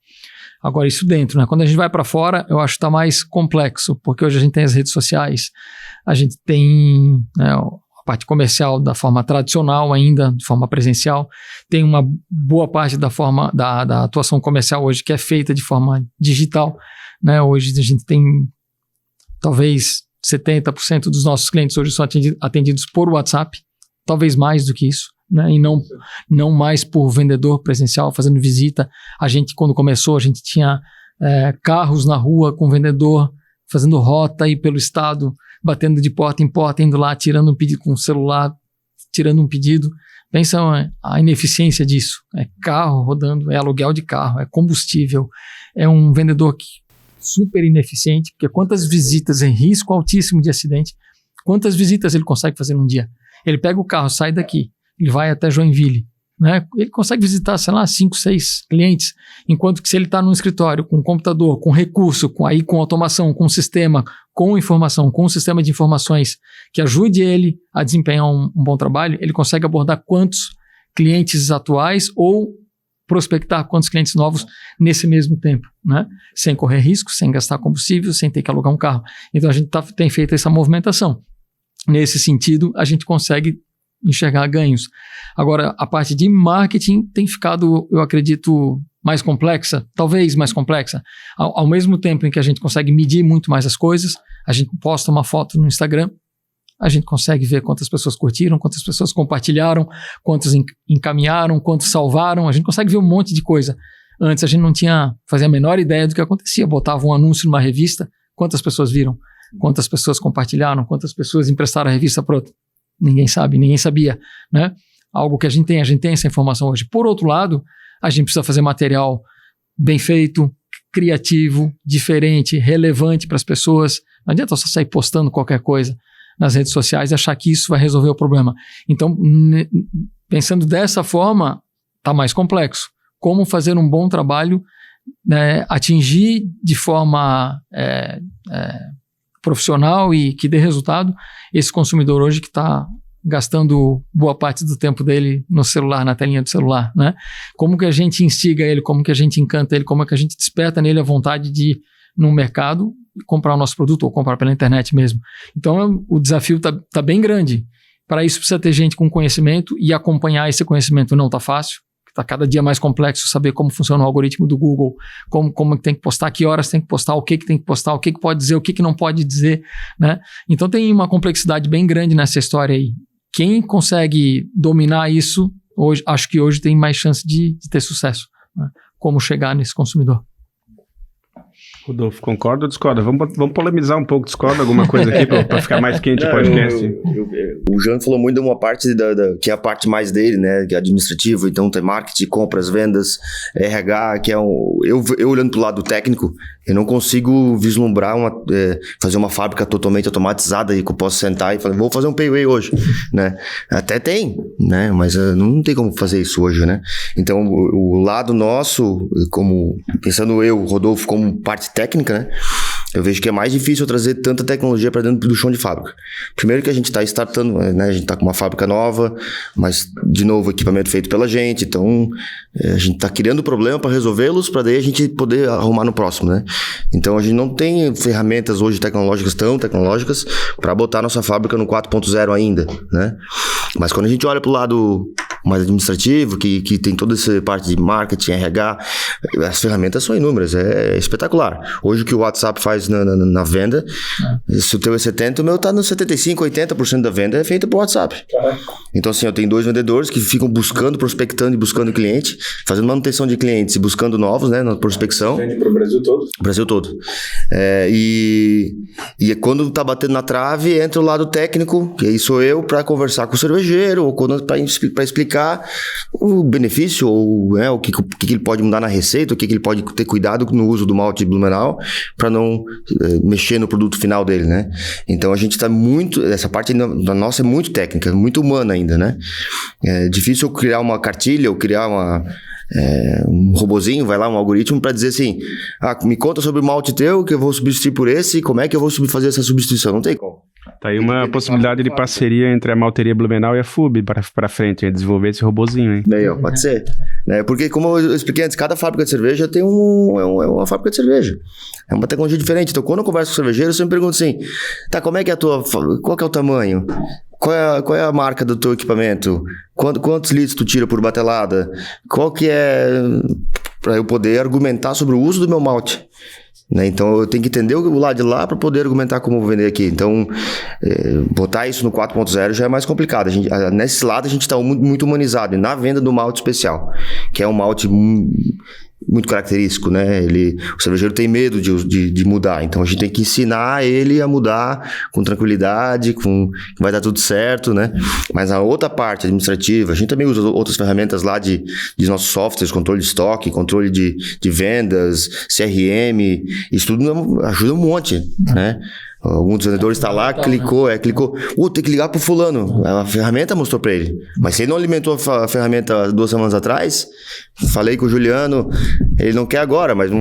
Agora, isso dentro, né? Quando a gente vai para fora, eu acho que está mais complexo, porque hoje a gente tem as redes sociais, a gente tem, né, a parte comercial da forma tradicional ainda, de forma presencial, tem uma boa parte da forma da atuação comercial hoje que é feita de forma digital, né? Hoje a gente tem talvez 70% dos nossos clientes hoje são atendidos por WhatsApp, talvez mais do que isso. Né? E não mais por vendedor presencial fazendo visita. A gente, quando começou, a gente tinha carros na rua com vendedor fazendo rota aí pelo estado, batendo de porta em porta, indo lá, tirando um pedido com o celular, tirando um pedido. Pensa a ineficiência disso. É carro rodando, é aluguel de carro, é combustível, é um vendedor super ineficiente, porque quantas visitas em risco altíssimo de acidente, quantas visitas ele consegue fazer num dia? Ele pega o carro, sai daqui, ele vai até Joinville, né? Ele consegue visitar, sei lá, 5, 6 clientes, enquanto que se ele está num escritório com computador, com recurso, com automação, com sistema, com informação, com um sistema de informações que ajude ele a desempenhar um bom trabalho, ele consegue abordar quantos clientes atuais ou prospectar quantos clientes novos nesse mesmo tempo, né? Sem correr risco, sem gastar combustível, sem ter que alugar um carro. Então a gente tem feito essa movimentação. Nesse sentido, a gente consegue enxergar ganhos. Agora, a parte de marketing tem ficado, eu acredito, mais complexa, talvez mais complexa. Ao mesmo tempo em que a gente consegue medir muito mais as coisas, a gente posta uma foto no Instagram, a gente consegue ver quantas pessoas curtiram, quantas pessoas compartilharam, quantos encaminharam, quantos salvaram, a gente consegue ver um monte de coisa. Antes a gente não fazia a menor ideia do que acontecia, botava um anúncio numa revista, quantas pessoas viram, quantas pessoas compartilharam, quantas pessoas emprestaram a revista para outra. Ninguém sabe, ninguém sabia, né? Algo que a gente tem essa informação hoje. Por outro lado, a gente precisa fazer material bem feito, criativo, diferente, relevante para as pessoas. Não adianta só sair postando qualquer coisa nas redes sociais e achar que isso vai resolver o problema. Então, pensando dessa forma, está mais complexo. Como fazer um bom trabalho, né, atingir de forma profissional e que dê resultado esse consumidor hoje que está gastando boa parte do tempo dele no celular, na telinha do celular, né? Como que a gente instiga ele, como que a gente encanta ele, como é que a gente desperta nele a vontade de ir no mercado e comprar o nosso produto ou comprar pela internet mesmo. Então o desafio tá bem grande. Para isso precisa ter gente com conhecimento e acompanhar esse conhecimento não está fácil. Está cada dia mais complexo saber como funciona o algoritmo do Google, como tem que postar, que horas tem que postar, o que tem que postar, o que pode dizer, o que não pode dizer, né? Então tem uma complexidade bem grande nessa história aí. Quem consegue dominar isso, hoje, acho que hoje tem mais chance de ter sucesso, né? Como chegar nesse consumidor. Rodolfo, concorda ou discorda? Vamos polemizar um pouco, discorda alguma coisa aqui para ficar mais quente o podcast? O Jean falou muito de uma parte que é a parte mais dele, né, que é administrativo, então tem marketing, compras, vendas, RH, que é eu olhando pro lado técnico, eu não consigo vislumbrar fazer uma fábrica totalmente automatizada e que eu posso sentar e falar, vou fazer um payway hoje, né? Até tem, né? Mas não tem como fazer isso hoje, né? Então, o lado nosso, pensando eu, Rodolfo, como parte técnica, né? Eu vejo que é mais difícil trazer tanta tecnologia para dentro do chão de fábrica. Primeiro que a gente está startando, né? A gente está com uma fábrica nova, mas, de novo, equipamento feito pela gente. Então, a gente está criando problema para resolvê-los, para daí a gente poder arrumar no próximo, né? Então, a gente não tem ferramentas hoje tão tecnológicas para botar nossa fábrica no 4.0 ainda, né? Mas quando a gente olha para o lado mais administrativo, que tem toda essa parte de marketing, RH, as ferramentas são inúmeras, é espetacular. Hoje o que o WhatsApp faz na venda, se o teu é 70%, o meu está no 75%, 80% da venda é feita por WhatsApp. Então assim, eu tenho 2 vendedores que ficam prospectando e buscando cliente, fazendo manutenção de clientes e buscando novos, né, na prospecção. Vende para o Brasil todo? Brasil todo. E quando tá batendo na trave, entra o lado técnico, que aí sou eu, para conversar com o cervejeiro, ou para explicar o benefício, ou o que ele pode mudar na receita, o que ele pode ter cuidado no uso do malte Blumenau, para não mexer no produto final dele, né? Então a gente está muito, essa parte da nossa é muito técnica, muito humana ainda, né? É difícil eu criar uma cartilha, ou criar um robozinho, vai lá, um algoritmo para dizer assim, me conta sobre o malte teu, que eu vou substituir por esse, como é que eu vou fazer essa substituição? Não tem como. Tá aí uma possibilidade de parceria entre a malteria Blumenau e a FURB para frente, desenvolver esse robozinho, hein? Daí, pode ser. Porque, como eu expliquei antes, cada fábrica de cerveja tem uma fábrica de cerveja. É uma tecnologia diferente. Então, quando eu converso com o cervejeiro, eu sempre pergunto assim, como é que é qual que é o tamanho? Qual é a marca do teu equipamento? Quantos litros tu tira por batelada? Qual que é... para eu poder argumentar sobre o uso do meu malte. Né? Então eu tenho que entender o lado de lá para poder argumentar como vou vender aqui. Então botar isso no 4.0 já é mais complicado. Nesse lado a gente está muito humanizado, e na venda do malte especial, que é um malte muito característico, né? O cervejeiro tem medo de mudar, então a gente tem que ensinar ele a mudar com tranquilidade, que vai dar tudo certo, né? Mas a outra parte administrativa, a gente também usa outras ferramentas lá de nossos softwares, controle de estoque, controle de vendas, CRM, isso tudo ajuda um monte, né? Algum dos vendedores está lá, clicou, tem que ligar pro fulano. A ferramenta mostrou para ele. Mas se ele não alimentou a ferramenta 2 semanas atrás, falei com o Juliano, ele não quer agora, mas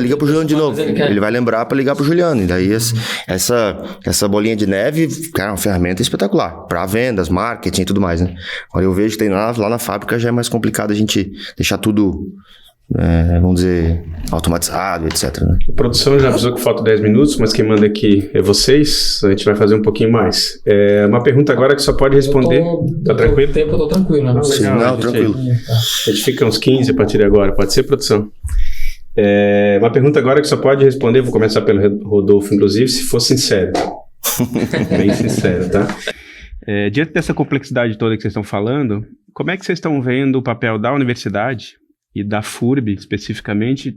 liga pro Juliano de novo. Ele vai lembrar para ligar pro Juliano. E daí essa bolinha de neve, cara, é uma ferramenta espetacular para vendas, marketing e tudo mais, né? Agora eu vejo que tem lá na fábrica já é mais complicado a gente deixar tudo, vamos dizer, automatizado, etc. Né? A produção já avisou que falta 10 minutos, mas quem manda aqui é vocês. A gente vai fazer um pouquinho mais. Uma pergunta agora que só pode responder. Tá tranquilo? Eu tô tranquilo, né? Não, tranquilo. A gente fica uns 15 a partir de agora. Pode ser, produção? Uma pergunta agora que só pode responder. Vou começar pelo Rodolfo, inclusive, se for sincero. Bem sincero, tá? Diante dessa complexidade toda que vocês estão falando, como é que vocês estão vendo o papel da universidade e da FURB, especificamente,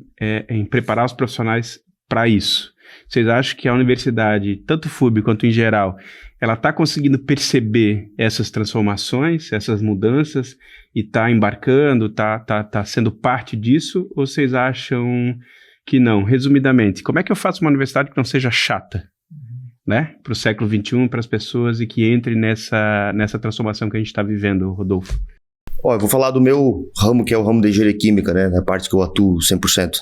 em preparar os profissionais para isso? Vocês acham que a universidade, tanto FURB quanto em geral, ela está conseguindo perceber essas transformações, essas mudanças, e está embarcando, está sendo parte disso? Ou vocês acham que não? Resumidamente, como é que eu faço uma universidade que não seja chata, né? Para o século XXI, para as pessoas, e que entre nessa transformação que a gente está vivendo, Rodolfo? Eu vou falar do meu ramo, que é o ramo de engenharia química, né? Na parte que eu atuo 100%.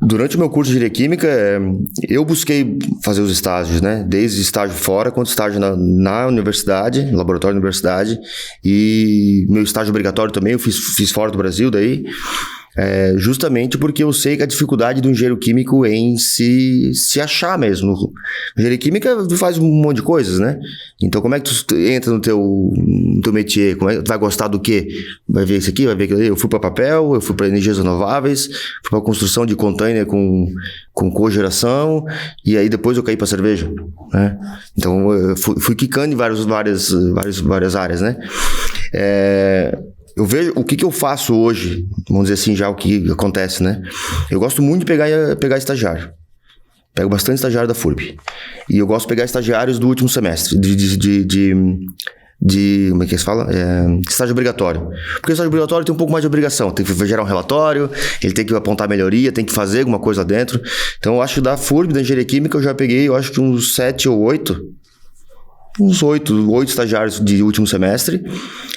Durante o meu curso de engenharia química, eu busquei fazer os estágios, né? Desde estágio fora, quanto estágio na universidade, no laboratório da universidade. E meu estágio obrigatório também, eu fiz fora do Brasil daí. Justamente porque eu sei que a dificuldade do engenheiro químico em se achar mesmo. Engenharia química faz um monte de coisas, né? Então, como é que tu entra no teu métier? Como é que tu vai gostar do quê? Vai ver isso aqui, vai ver aquilo ali. Eu fui para papel, eu fui para energias renováveis, fui para construção de container com cogeração, e aí depois eu caí para cerveja, né? Então, eu fui quicando em várias áreas, né? Eu vejo o que eu faço hoje, vamos dizer assim, já o que acontece, né? Eu gosto muito de pegar estagiário. Pego bastante estagiário da FURB. E eu gosto de pegar estagiários do último semestre, como é que se fala? Estágio obrigatório. Porque o estágio obrigatório tem um pouco mais de obrigação. Tem que gerar um relatório, ele tem que apontar melhoria, tem que fazer alguma coisa lá dentro. Então, eu acho que da FURB, da engenharia química, eu já peguei, eu acho que uns 7 ou 8. Uns 8 estagiários de último semestre,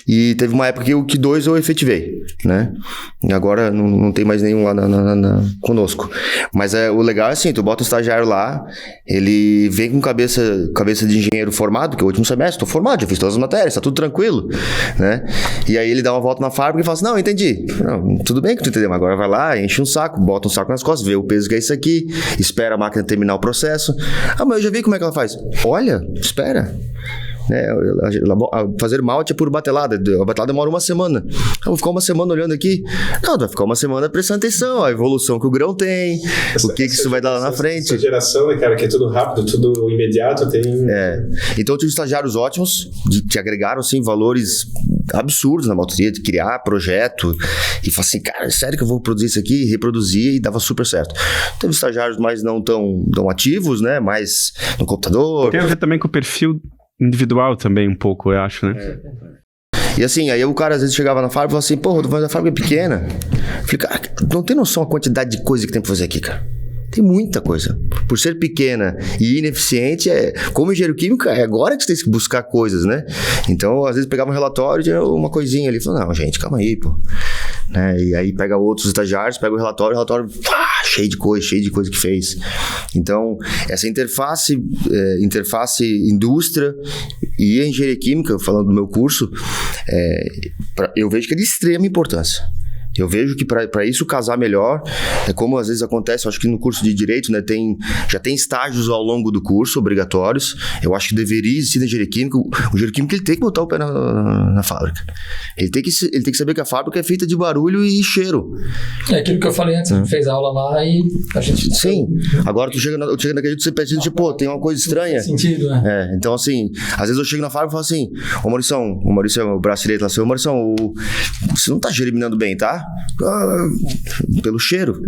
e teve uma época que 2 eu efetivei, né? E agora não tem mais nenhum lá conosco. Mas o legal é assim, tu bota um estagiário lá, ele vem com cabeça de engenheiro formado, que é o último semestre, tô formado, já fiz todas as matérias, tá tudo tranquilo, né? E aí ele dá uma volta na fábrica e fala assim, não, entendi. Não, tudo bem que tu entendeu, mas agora vai lá, enche um saco, bota um saco nas costas, vê o peso que é isso aqui, espera a máquina terminar o processo. Mas eu já vi como é que ela faz. Olha, espera. Fazer malte é por batelada. A batelada demora 1 semana. Eu vou ficar 1 semana olhando aqui. Não, vai ficar 1 semana prestando atenção, a evolução que o grão tem, o que isso vai dar lá na frente. Essa geração, né, cara, que é tudo rápido, tudo imediato, tem... Então eu tive estagiários ótimos, que agregaram, assim, valores absurdos na malteria, de criar projeto, e falar assim, cara, sério que eu vou produzir isso aqui? Reproduzia e dava super certo. Teve estagiários mais não tão ativos, né, mais no computador. Tem a ver também com o perfil individual também, um pouco, eu acho, né? E assim, aí o cara às vezes chegava na fábrica e falava assim, porra, mas a fábrica é pequena. Eu falei, cara, não tem noção a quantidade de coisa que tem pra fazer aqui, cara. Tem muita coisa. Por ser pequena e ineficiente, como engenheiro químico, é agora que você tem que buscar coisas, né? Então, às vezes pegava um relatório e tinha uma coisinha ali. Falava, não, gente, calma aí, pô. Né? E aí pega outros estagiários, pega o relatório cheio de coisa que fez. Então, essa interface indústria e engenharia química, falando do meu curso, eu vejo que é de extrema importância. Eu vejo que para isso casar melhor, como às vezes acontece, eu acho que no curso de Direito, né, já tem estágios ao longo do curso, obrigatórios. Eu acho que deveria existir na engenharia química. O engenheiro químico ele tem que botar o pé na fábrica. Ele tem que saber que a fábrica é feita de barulho e cheiro. É aquilo que eu falei antes, fez aula lá e a gente... Sim, agora tu chega naquele dia, você pensa, tipo, tem uma coisa estranha. Faz sentido, né? Então assim, às vezes eu chego na fábrica e falo assim, o Maurício é o braço direito lá, Maurício, você não tá germinando bem, tá? mudar pelo cheiro.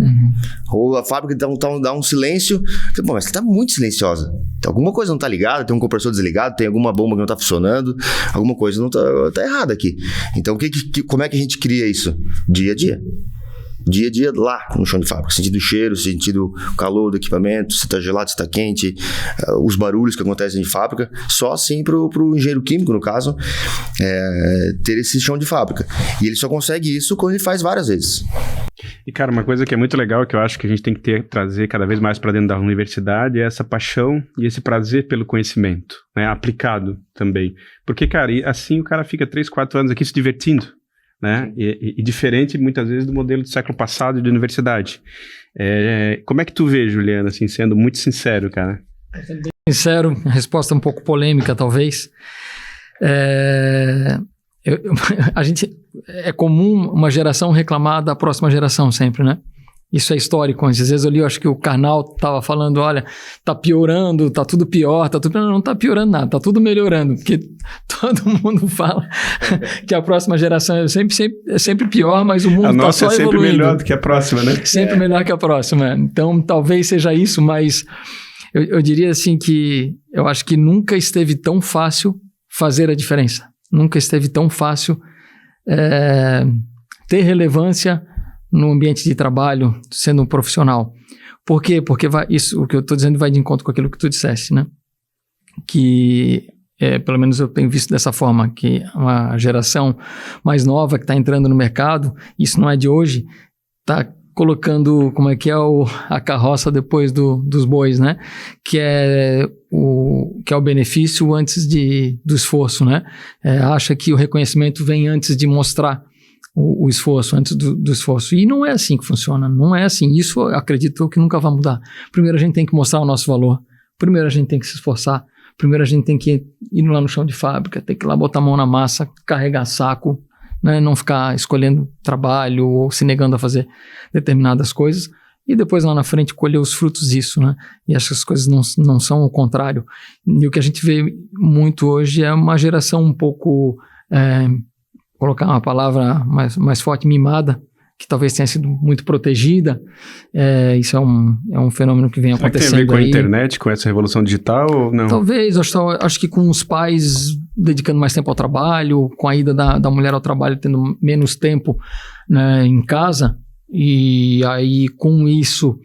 Ou a fábrica dá um silêncio. Bom, mas tá muito silenciosa. Alguma coisa não tá ligada, tem um compressor desligado, tem alguma bomba que não tá funcionando, alguma coisa não tá errada aqui. Então, como é que a gente cria isso? Dia a dia. Dia a dia lá no chão de fábrica, sentindo o cheiro, sentindo o calor do equipamento, se está gelado, se está quente, os barulhos que acontecem em fábrica, só assim pro engenheiro químico, no caso, ter esse chão de fábrica. E ele só consegue isso quando ele faz várias vezes. E, cara, uma coisa que é muito legal, que eu acho que a gente tem que trazer cada vez mais para dentro da universidade, é essa paixão e esse prazer pelo conhecimento, né, aplicado também. Porque, cara, assim o cara fica 3, 4 anos aqui se divertindo. Né? E diferente muitas vezes do modelo do século passado de universidade. Como é que tu vê, Juliana, assim, sendo muito sincero, cara? Sendo bem sincero, a resposta é um pouco polêmica, talvez. A gente, é comum uma geração reclamar da próxima geração sempre, né? Isso é histórico. Às vezes eu acho que o Karnal estava falando, olha, tá piorando, tá tudo pior, não tá piorando nada, tá tudo melhorando, porque todo mundo fala que a próxima geração é sempre pior, mas o mundo tá só evoluindo. A nossa é sempre melhor do que a próxima, né? Sempre melhor que a próxima. Então, talvez seja isso, mas eu diria assim que eu acho que nunca esteve tão fácil fazer a diferença. Nunca esteve tão fácil ter relevância no ambiente de trabalho, sendo um profissional. Por quê? Porque isso, o que eu estou dizendo vai de encontro com aquilo que tu disseste, né? Que, pelo menos eu tenho visto dessa forma, que uma geração mais nova que está entrando no mercado, isso não é de hoje, está colocando, como é que é a carroça depois dos bois, né? Que é o benefício antes do esforço, né? Acha que o reconhecimento vem antes de mostrar o esforço, antes do esforço. E não é assim que funciona, não é assim. Isso eu acredito que nunca vai mudar. Primeiro a gente tem que mostrar o nosso valor, primeiro a gente tem que se esforçar, primeiro a gente tem que ir lá no chão de fábrica, tem que ir lá botar a mão na massa, carregar saco, né? Não ficar escolhendo trabalho ou se negando a fazer determinadas coisas, e depois lá na frente colher os frutos disso, né? E essas coisas não são o contrário. E o que a gente vê muito hoje é uma geração um pouco... colocar uma palavra mais forte, mimada, que talvez tenha sido muito protegida. Isso é um fenômeno que vem acontecendo. Será que tem a ver com a internet, com essa revolução digital ou não? Talvez, acho que com os pais dedicando mais tempo ao trabalho, com a ida da mulher ao trabalho tendo menos tempo, né, em casa, e aí com isso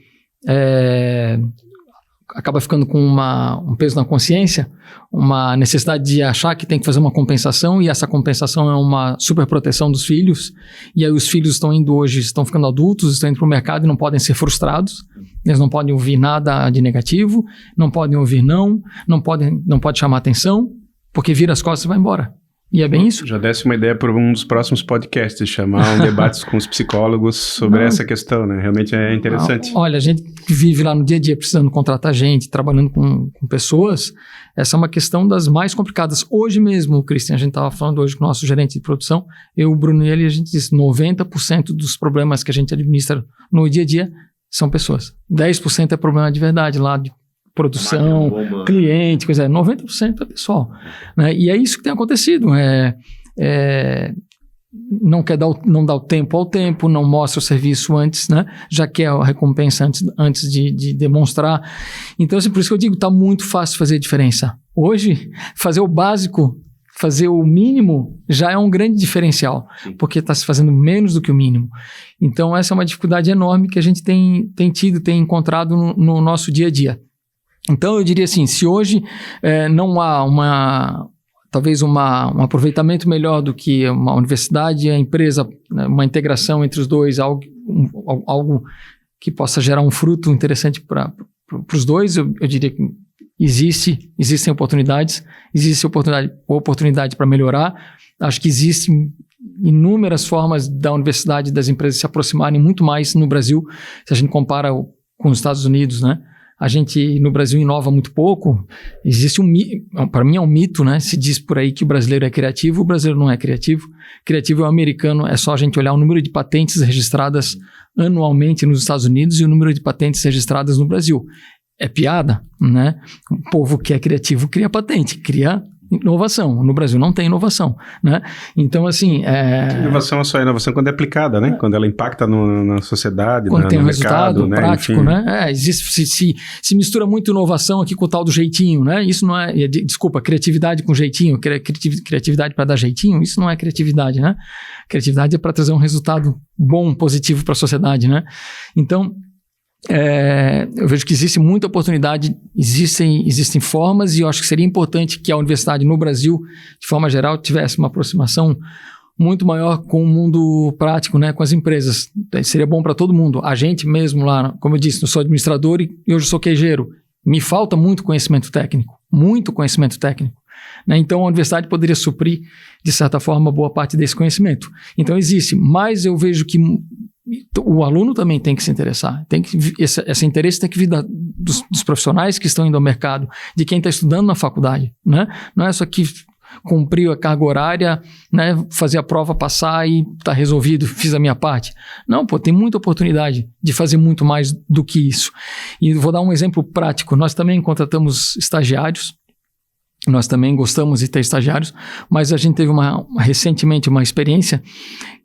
acaba ficando com um peso na consciência, uma necessidade de achar que tem que fazer uma compensação, e essa compensação é uma superproteção dos filhos, e aí os filhos estão ficando adultos, estão indo para o mercado e não podem ser frustrados, eles não podem ouvir nada de negativo, não podem ouvir não pode chamar atenção, porque vira as costas e vai embora. E é bem isso. Já desse uma ideia para um dos próximos podcasts, chamar debates com os psicólogos sobre essa questão, né? Realmente é interessante. Olha, a gente que vive lá no dia a dia precisando contratar gente, trabalhando com pessoas, essa é uma questão das mais complicadas. Hoje mesmo, Christian, a gente estava falando hoje com o nosso gerente de produção, eu, o Bruno e ele, a gente disse 90% dos problemas que a gente administra no dia a dia são pessoas. 10% é problema de verdade lá, de produção, cliente, coisa, 90% é pessoal, né? E é isso que tem acontecido, não dá o tempo ao tempo, não mostra o serviço antes, né? Já quer a recompensa antes de demonstrar. Então, assim, por isso que eu digo, está muito fácil fazer a diferença. Hoje, fazer o básico, fazer o mínimo, já é um grande diferencial, porque está se fazendo menos do que o mínimo. Então, essa é uma dificuldade enorme que a gente tem encontrado no nosso dia a dia. Então, eu diria assim, se hoje não há talvez um aproveitamento melhor do que uma universidade e a empresa, né, uma integração entre os dois, algo que possa gerar um fruto interessante para os dois, eu diria que existem oportunidades, existe oportunidade para melhorar. Acho que existem inúmeras formas da universidade e das empresas se aproximarem muito mais no Brasil, se a gente compara com os Estados Unidos, né? A gente, no Brasil, inova muito pouco. Existe para mim é um mito, né? Se diz por aí que o brasileiro é criativo, o brasileiro não é criativo. Criativo é o americano, é só a gente olhar o número de patentes registradas anualmente nos Estados Unidos e o número de patentes registradas no Brasil. É piada, né? O povo que é criativo cria patente, cria inovação. No Brasil não tem inovação, né? Então, assim... Inovação é só inovação quando é aplicada, né? Quando ela impacta na sociedade, quando tem um mercado, resultado né? prático, Enfim. né? Se mistura muito inovação aqui com o tal do jeitinho, né? Isso não é... Desculpa, criatividade com jeitinho, criatividade para dar jeitinho, isso não é criatividade, né? Criatividade é para trazer um resultado bom, positivo para a sociedade, né? Então... eu vejo que existe muita oportunidade, existem formas, e eu acho que seria importante que a universidade no Brasil, de forma geral, tivesse uma aproximação muito maior com o mundo prático, né, com as empresas. Seria bom para todo mundo. A gente mesmo lá, como eu disse, eu sou administrador e hoje sou queijeiro. Me falta muito conhecimento técnico, né? Então a universidade poderia suprir, de certa forma, boa parte desse conhecimento. Então existe, mas eu vejo que o aluno também tem que se interessar, esse interesse tem que vir dos profissionais que estão indo ao mercado, de quem está estudando na faculdade, né? Não é só que cumprir a carga horária, né, fazer a prova, passar e está resolvido, fiz a minha parte. Não, tem muita oportunidade de fazer muito mais do que isso. E vou dar um exemplo prático. Nós também contratamos estagiários. Nós também gostamos de ter estagiários, mas a gente teve recentemente uma experiência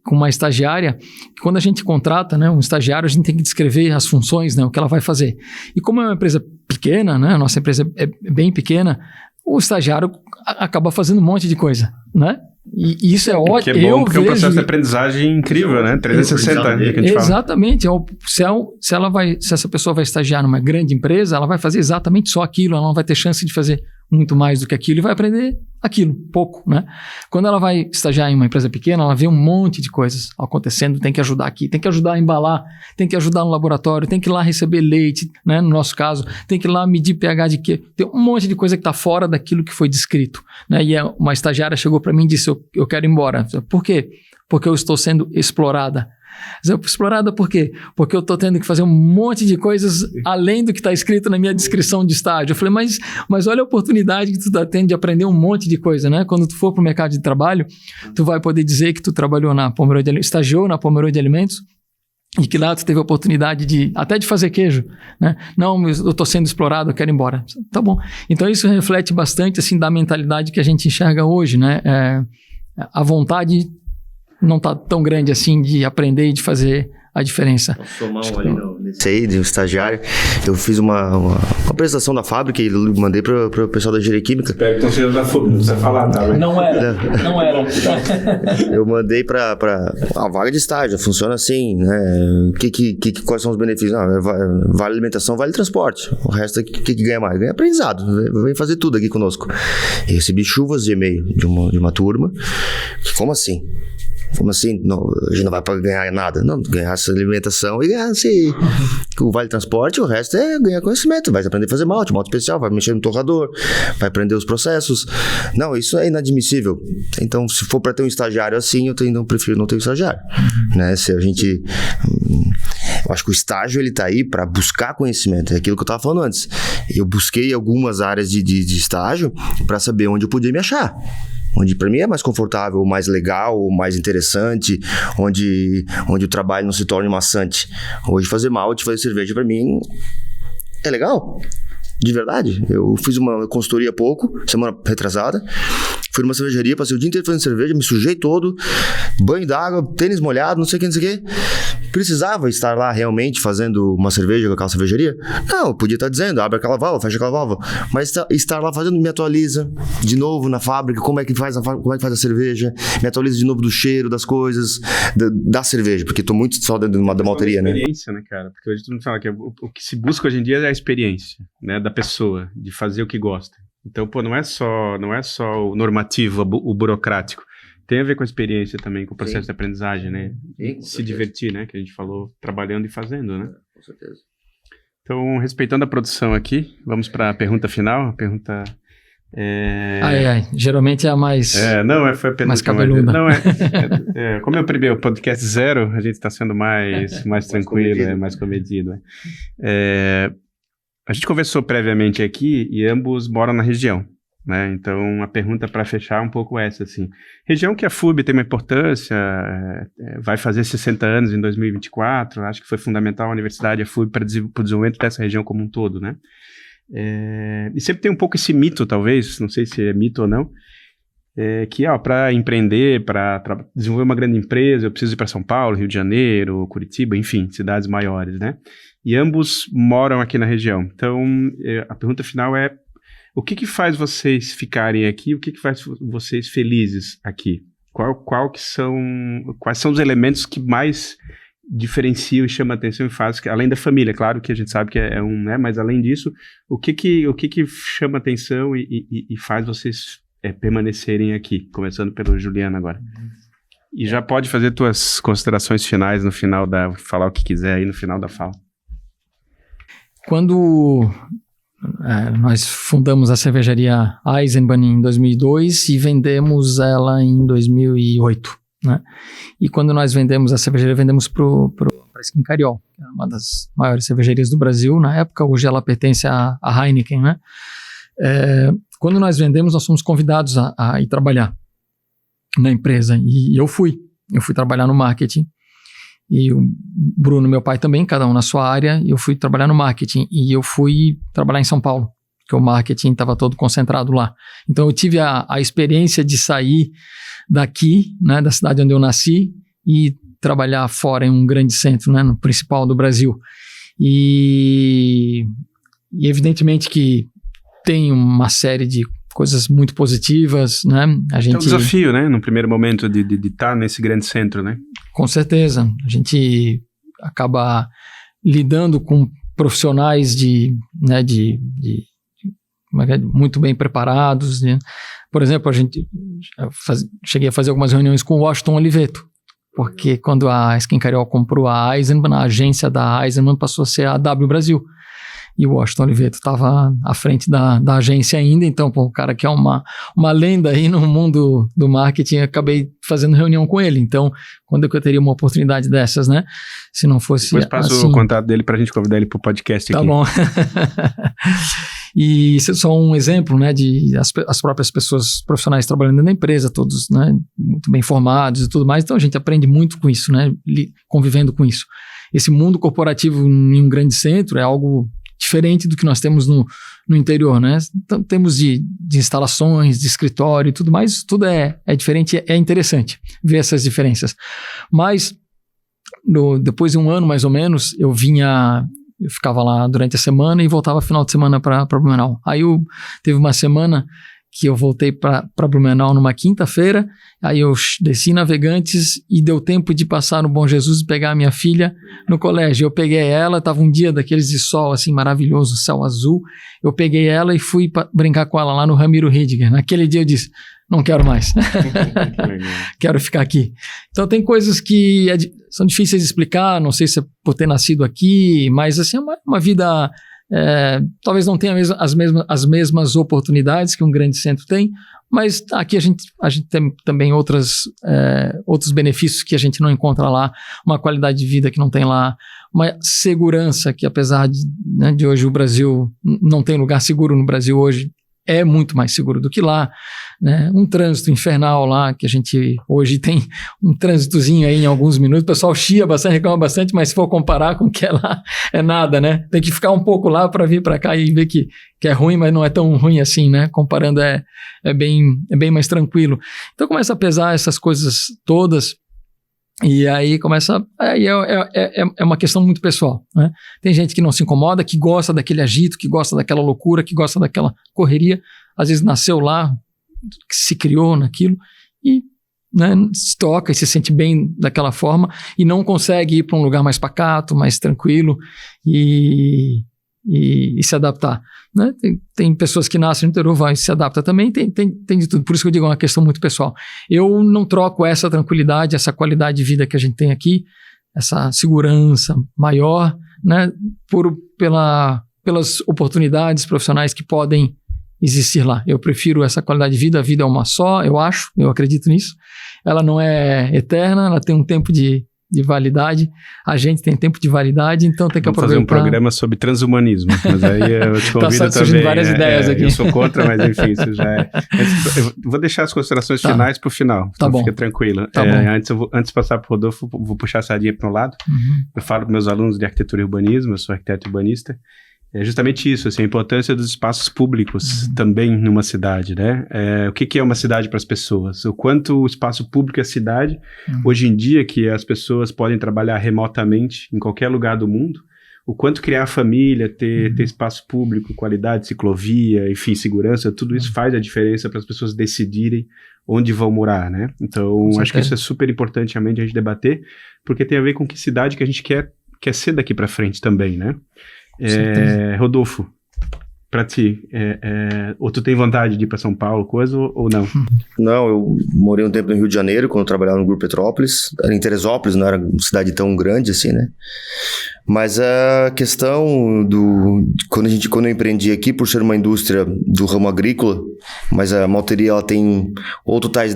com uma estagiária, que quando a gente contrata, né, um estagiário, a gente tem que descrever as funções, né, o que ela vai fazer. E como é uma empresa pequena, né, a nossa empresa é bem pequena, o estagiário acaba fazendo um monte de coisa, né? E isso é ótimo. Que é bom, porque é um processo de aprendizagem incrível, né? 360, que a gente fala. Exatamente. Se essa pessoa vai estagiar numa grande empresa, ela vai fazer exatamente só aquilo, ela não vai ter chance de fazer muito mais do que aquilo e vai aprender aquilo, pouco, né? Quando ela vai estagiar em uma empresa pequena, ela vê um monte de coisas acontecendo, tem que ajudar aqui, tem que ajudar a embalar, tem que ajudar no laboratório, tem que ir lá receber leite, né? No nosso caso, tem que ir lá medir pH de quê? Tem um monte de coisa que está fora daquilo que foi descrito, né? E uma estagiária chegou para mim e disse, eu quero ir embora. Por quê? Porque eu estou sendo explorada. Explorada por quê? Porque eu estou tendo que fazer um monte de coisas além do que está escrito na minha descrição de estágio. Eu falei, mas olha a oportunidade que tu está tendo de aprender um monte de coisa, né? Quando tu for para o mercado de trabalho, tu vai poder dizer que tu trabalhou estagiou na Pomerode Alimentos e que lá tu teve a oportunidade até de fazer queijo, né? Não, eu estou sendo explorado, eu quero ir embora. Tá bom. Então isso reflete bastante assim da mentalidade que a gente enxerga hoje, né? A vontade não está tão grande assim de aprender e de fazer a diferença. De um estagiário, eu fiz uma apresentação da fábrica e mandei para o pessoal da engenharia química. Espero que não seja da FURB, não precisa falar, tá? Não era. Eu mandei para a vaga de estágio, funciona assim, né? Quais são os benefícios? Vale alimentação, vale transporte. O resto, o que ganha mais? Ganha aprendizado, vem fazer tudo aqui conosco. Eu recebi chuvas de e-mail de uma turma. Como assim? Como assim? Não, a gente não vai para ganhar nada. Não, ganhar essa alimentação e ganhar o vale transporte, o resto é ganhar conhecimento. Vai aprender a fazer malte especial, vai mexer no torrador, vai aprender os processos. Não, isso é inadmissível. Então, se for para ter um estagiário assim, eu prefiro não ter um estagiário. Né? Se a gente... Eu acho que o estágio, ele tá aí para buscar conhecimento. É aquilo que eu tava falando antes. Eu busquei algumas áreas de estágio para saber onde eu podia me achar. Onde para mim é mais confortável, mais legal, mais interessante, onde o trabalho não se torne maçante. Hoje fazer malte, fazer cerveja para mim é legal, de verdade. Eu fiz uma consultoria há pouco, semana retrasada, fui numa cervejaria, passei o dia inteiro fazendo cerveja, me sujei todo, banho d'água, tênis molhado, não sei o que. Precisava estar lá realmente fazendo uma cerveja com aquela cervejaria? Não, eu podia estar dizendo, abre aquela válvula, fecha aquela válvula. Mas estar lá fazendo, me atualiza de novo na fábrica, como é que faz a cerveja, me atualiza de novo do cheiro, das coisas, da cerveja, porque estou muito só dentro da malteria, né? Experiência, né, cara? Porque hoje todo mundo fala que o que se busca hoje em dia é a experiência, né, da pessoa, de fazer o que gosta. Então, não é só o normativo, o burocrático. Tem a ver com a experiência também, com o processo de aprendizagem, né? Se divertir, né? Que a gente falou, trabalhando e fazendo, né? Com certeza. Então, respeitando a produção aqui, vamos para a pergunta final. A pergunta geralmente é a mais... foi a mais cabeluda. Como é o primeiro podcast 0, a gente está sendo mais tranquilo, mais comedido. A gente conversou previamente aqui e ambos moram na região, né? Então, a pergunta para fechar é um pouco essa, assim. Região que a FURB tem uma importância, vai fazer 60 anos em 2024, acho que foi fundamental a universidade, a FURB, para o desenvolvimento dessa região como um todo, né? E sempre tem um pouco esse mito, talvez, não sei se é mito ou não, que para empreender, para desenvolver uma grande empresa, eu preciso ir para São Paulo, Rio de Janeiro, Curitiba, enfim, cidades maiores, né? E ambos moram aqui na região. Então, a pergunta final é: o que faz vocês ficarem aqui? O que faz vocês felizes aqui? Quais são os elementos que mais diferenciam e chamam a atenção e fazem, além da família, claro que a gente sabe que né? Mas além disso, o que chama a atenção e faz vocês permanecerem aqui? Começando pelo Juliano agora. E já pode fazer tuas considerações finais no final falar o que quiser aí no final da fala. Quando nós fundamos a cervejaria Eisenbahn em 2002 e vendemos ela em 2008, né? E quando nós vendemos a cervejaria, vendemos para a Skincariol, que é uma das maiores cervejarias do Brasil na época. Hoje ela pertence à Heineken, né? Quando nós vendemos, nós fomos convidados a ir trabalhar na empresa, e eu fui trabalhar no marketing, e o Bruno, meu pai também, cada um na sua área, e eu fui trabalhar no marketing, e eu fui trabalhar em São Paulo, porque o marketing estava todo concentrado lá. Então eu tive a experiência de sair daqui, né, da cidade onde eu nasci, e trabalhar fora em um grande centro, né, no principal do Brasil. E evidentemente que tem uma série de coisas muito positivas, né? É um desafio, né? No primeiro momento de estar nesse grande centro, né? Com certeza. A gente acaba lidando com profissionais muito bem preparados, né? Por exemplo, cheguei a fazer algumas reuniões com o Washington Oliveto, porque quando a Skincariol comprou a Eisenbahn, a agência da Eisenbahn passou a ser a W Brasil. E o Washington Oliveto estava à frente da agência ainda, então, o cara que é uma lenda aí no mundo do marketing, acabei fazendo reunião com ele. Então, quando eu teria uma oportunidade dessas, né? Se não fosse depois passo o contato dele para a gente convidar ele para o podcast aqui. Tá bom. E isso é só um exemplo, né, de as próprias pessoas profissionais trabalhando na empresa, todos, né, muito bem formados e tudo mais. Então, a gente aprende muito com isso, né, convivendo com isso. Esse mundo corporativo em um grande centro é algo diferente do que nós temos no interior, né? Então, temos de instalações, de escritório e tudo mais, tudo é diferente, é interessante ver essas diferenças. Mas, depois de um ano mais ou menos, eu ficava lá durante a semana e voltava final de semana para Blumenau. Aí teve uma semana que eu voltei para Blumenau numa quinta-feira, aí eu desci Navegantes e deu tempo de passar no Bom Jesus e pegar a minha filha no colégio. Eu peguei ela, estava um dia daqueles de sol assim maravilhoso, céu azul, eu peguei ela e fui brincar com ela lá no Ramiro Ridiger. Naquele dia eu disse, não quero mais, quero ficar aqui. Então tem coisas que são difíceis de explicar, não sei se é por ter nascido aqui, mas assim, é uma vida... talvez não tenha as mesmas oportunidades que um grande centro tem, mas aqui a gente tem também outros benefícios que a gente não encontra lá, uma qualidade de vida que não tem lá, uma segurança que, apesar de hoje o Brasil não tem lugar seguro no Brasil hoje, é muito mais seguro do que lá, né? Um trânsito infernal lá, que a gente hoje tem um trânsitozinho aí em alguns minutos, o pessoal chia bastante, reclama bastante, mas se for comparar com o que é lá, é nada, né? Tem que ficar um pouco lá para vir para cá e ver que é ruim, mas não é tão ruim assim, né? Comparando é bem mais tranquilo. Então começa a pesar essas coisas todas, e aí é uma questão muito pessoal, né? Tem gente que não se incomoda, que gosta daquele agito, que gosta daquela loucura, que gosta daquela correria, às vezes nasceu lá, se criou naquilo e, né, se toca e se sente bem daquela forma e não consegue ir para um lugar mais pacato, mais tranquilo e se adaptar, né? Tem pessoas que nascem no interior, vai se adapta também, tem de tudo, por isso que eu digo, é uma questão muito pessoal. Eu não troco essa tranquilidade, essa qualidade de vida que a gente tem aqui, essa segurança maior, né, pelas oportunidades profissionais que podem existir lá. Eu prefiro essa qualidade de vida, a vida é uma só, eu acredito nisso, ela não é eterna, ela tem um tempo de validade, a gente tem tempo de validade, então tem que aproveitar. Vamos fazer um programa sobre transhumanismo, mas aí eu te convido também. Várias ideias aqui. Eu sou contra, mas enfim, isso já é... Eu vou deixar as considerações finais para o final, tá então bom. Fica tranquilo. Tá bom. Antes de passar para o Rodolfo, vou puxar a sardinha para um lado. Eu falo para meus alunos de arquitetura e urbanismo, eu sou arquiteto urbanista, é justamente isso, assim, a importância dos espaços públicos também numa cidade, né? O que é uma cidade para as pessoas? O quanto o espaço público é cidade, hoje em dia que as pessoas podem trabalhar remotamente em qualquer lugar do mundo, o quanto criar família, ter espaço público, qualidade, ciclovia, enfim, segurança, tudo isso faz a diferença para as pessoas decidirem onde vão morar, né? Então, acho que isso é super importante realmente a gente debater, porque tem a ver com que cidade que a gente quer ser daqui para frente também, né? Rodolfo, para ti, ou tu tem vontade de ir para São Paulo, coisa, ou não? Não, eu morei um tempo no Rio de Janeiro, quando eu trabalhava no Grupo Petrópolis. Era em Teresópolis, não era uma cidade tão grande assim, né? Mas a questão quando eu empreendi aqui, por ser uma indústria do ramo agrícola, mas a malteria, ela tem, ou tu estás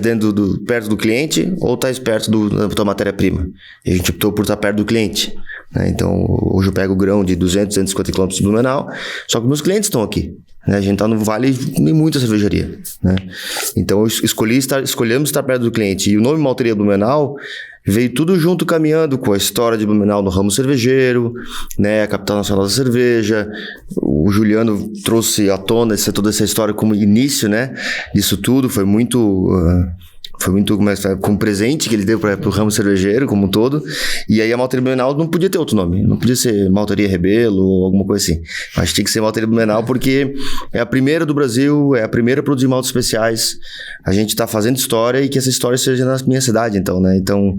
perto do cliente, ou estás perto da tua matéria-prima. E a gente optou por estar perto do cliente, né? Então, hoje eu pego o grão de 200, 250 km de Blumenau, só que meus clientes estão aqui, né? A gente está no Vale nem muita cervejaria, né? Então, escolhemos estar perto do cliente. E o nome Malteria Blumenau veio tudo junto, caminhando com a história de Blumenau no ramo cervejeiro, né? A capital nacional da cerveja. O Juliano trouxe à tona toda essa história como início, né? Disso tudo. Foi muito como presente que ele deu para o ramo cervejeiro como um todo. E aí a Malteria Blumenau não podia ter outro nome, não podia ser Malteria Rebelo ou alguma coisa assim, mas tinha que ser Malteria Blumenau porque é a primeira do Brasil, é a primeira a produzir maltes especiais. A gente está fazendo história e que essa história seja na minha cidade, então, né? Então,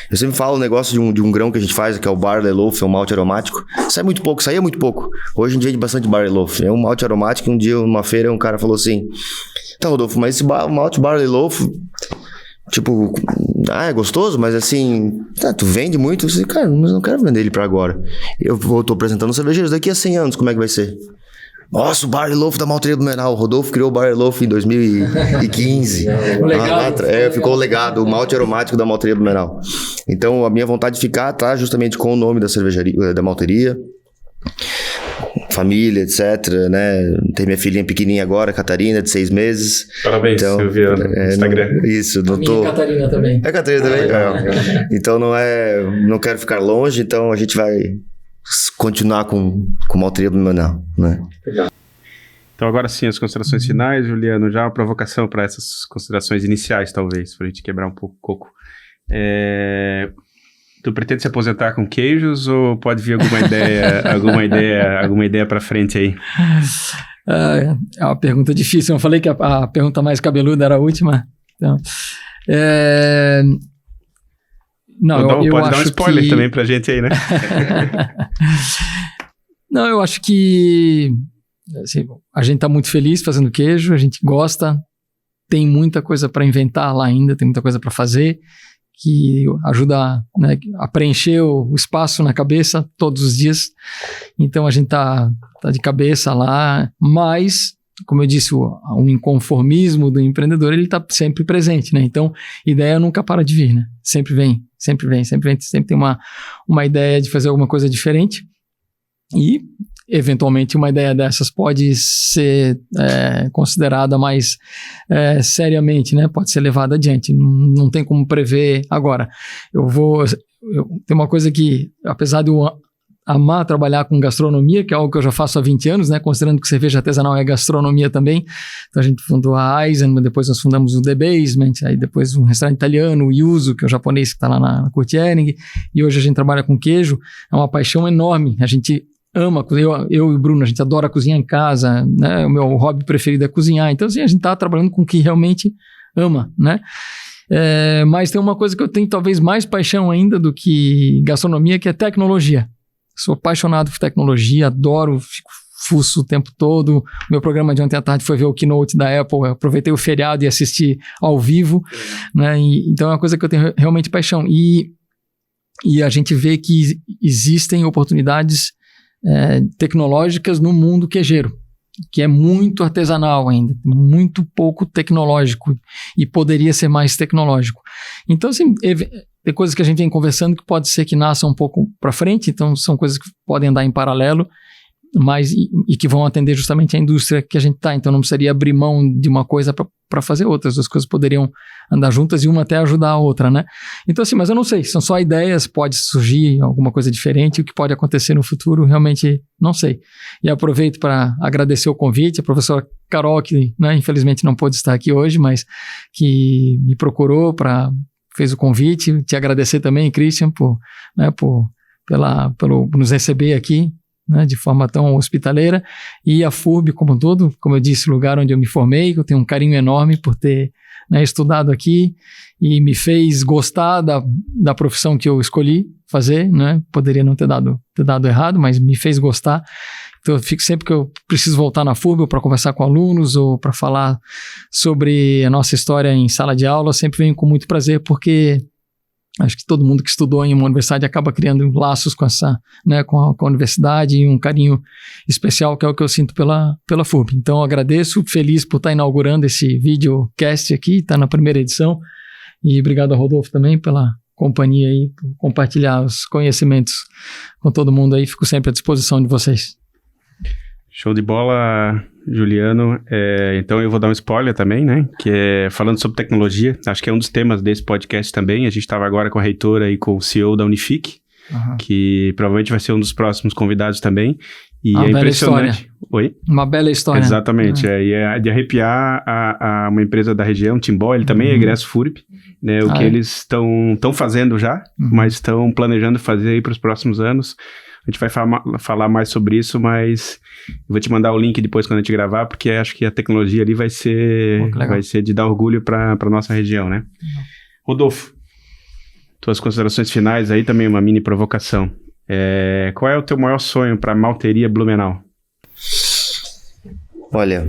eu sempre falo o negócio de um grão que a gente faz, que é o Barley Loaf, é um malte aromático. Saía muito pouco. Hoje a gente vende bastante Barley Loaf. É um malte aromático. Um dia, numa feira, um cara falou assim: tá, Rodolfo, mas esse malte Barley Loaf, tipo, é gostoso, mas assim, tu vende muito? Eu disse, cara, mas não quero vender ele pra agora. Eu tô apresentando cervejeiros daqui a 100 anos, como é que vai ser? Nossa, o Barley Loaf da Malteria Blumenau. O Rodolfo criou o Barley Loaf em 2015. Ficou o legado, o malte aromático da Malteria Blumenau. Então, a minha vontade de ficar tá justamente com o nome da cervejaria, da malteria. Família, etc, né? Tem minha filhinha pequenininha agora, Catarina, de 6 meses. Parabéns, então, eu vi no Instagram. Minha Catarina também. É Catarina também? Então não quero ficar longe, então a gente vai continuar com Malteria Blumenau, né? Legal. Então agora sim, as considerações finais, Juliano, já uma provocação para essas considerações iniciais, talvez, para a gente quebrar um pouco o coco. Tu pretende se aposentar com queijos ou pode vir alguma ideia para frente aí? É uma pergunta difícil. Eu falei que a pergunta mais cabeluda era a última. Então, não, eu pode acho dar um spoiler também pra gente aí, né? Não, eu acho que assim, a gente tá muito feliz fazendo queijo, a gente gosta, tem muita coisa para inventar lá ainda, tem muita coisa para fazer, que ajuda, né, a preencher o espaço na cabeça todos os dias. Então a gente tá de cabeça lá, mas, como eu disse, o inconformismo do empreendedor, ele tá sempre presente, né? Então, ideia nunca para de vir, né? Sempre tem uma ideia de fazer alguma coisa diferente e, eventualmente, uma ideia dessas pode ser considerada mais seriamente, né? Pode ser levada adiante. Não tem como prever agora. Tem uma coisa que, apesar de eu amar trabalhar com gastronomia, que é algo que eu já faço há 20 anos, né? Considerando que cerveja artesanal é gastronomia também. Então a gente fundou a Eisenman, depois nós fundamos o The Basement, aí depois um restaurante italiano, o Yuzu, que é o japonês que está lá na Kurt-Ehring, e hoje a gente trabalha com queijo. É uma paixão enorme. A gente ama, eu e o Bruno, a gente adora cozinhar em casa, né? O meu hobby preferido é cozinhar. Então assim, a gente está trabalhando com o que realmente ama, né? Mas tem uma coisa que eu tenho talvez mais paixão ainda do que gastronomia, que é tecnologia. Sou apaixonado por tecnologia, adoro, fuço o tempo todo. O meu programa de ontem à tarde foi ver o keynote da Apple, eu aproveitei o feriado e assisti ao vivo, né? Então é uma coisa que eu tenho realmente paixão. E a gente vê que existem oportunidades tecnológicas no mundo queijeiro, que é muito artesanal ainda, muito pouco tecnológico e poderia ser mais tecnológico. Então, assim, tem coisas que a gente vem conversando que pode ser que nasçam um pouco para frente, então são coisas que podem andar em paralelo mas e que vão atender justamente a indústria que a gente está. Então não precisaria abrir mão de uma coisa para fazer outra. As duas coisas poderiam andar juntas e uma até ajudar a outra, né? Então assim, mas eu não sei, são só ideias, pode surgir alguma coisa diferente, o que pode acontecer no futuro, realmente não sei. E aproveito para agradecer o convite, a professora Carol, que, né, infelizmente não pôde estar aqui hoje, mas que me procurou fez o convite, te agradecer também, Christian, por nos receber aqui, né, de forma tão hospitaleira, e a FURB como um todo, como eu disse, lugar onde eu me formei, que eu tenho um carinho enorme por ter, né, estudado aqui, e me fez gostar da profissão que eu escolhi fazer, né, poderia não ter dado errado, mas me fez gostar. Então eu fico sempre que eu preciso voltar na FURB para conversar com alunos ou para falar sobre a nossa história em sala de aula, sempre venho com muito prazer, porque acho que todo mundo que estudou em uma universidade acaba criando laços com essa, né, com a universidade e um carinho especial, que é o que eu sinto pela FURB. Então eu agradeço, feliz por estar inaugurando esse videocast aqui, está na primeira edição, e obrigado a Rodolfo também pela companhia aí, por compartilhar os conhecimentos com todo mundo aí, fico sempre à disposição de vocês. Show de bola, Juliano. Então eu vou dar um spoiler também, né? Que é falando sobre tecnologia. Acho que é um dos temas desse podcast também. A gente estava agora com a reitora e com o CEO da Unifique, que provavelmente vai ser um dos próximos convidados também. E é impressionante. História. Oi? Uma bela história. Exatamente. E é de arrepiar uma empresa da região, Timbó, ele também é egresso FURB, né? O que eles estão fazendo já, mas estão planejando fazer aí para os próximos anos. A gente vai falar mais sobre isso, mas vou te mandar o link depois quando a gente gravar, porque acho que a tecnologia ali vai ser de dar orgulho para a nossa região, né? Rodolfo, tuas considerações finais aí, também uma mini provocação. Qual é o teu maior sonho para a malteria Blumenau? Olha,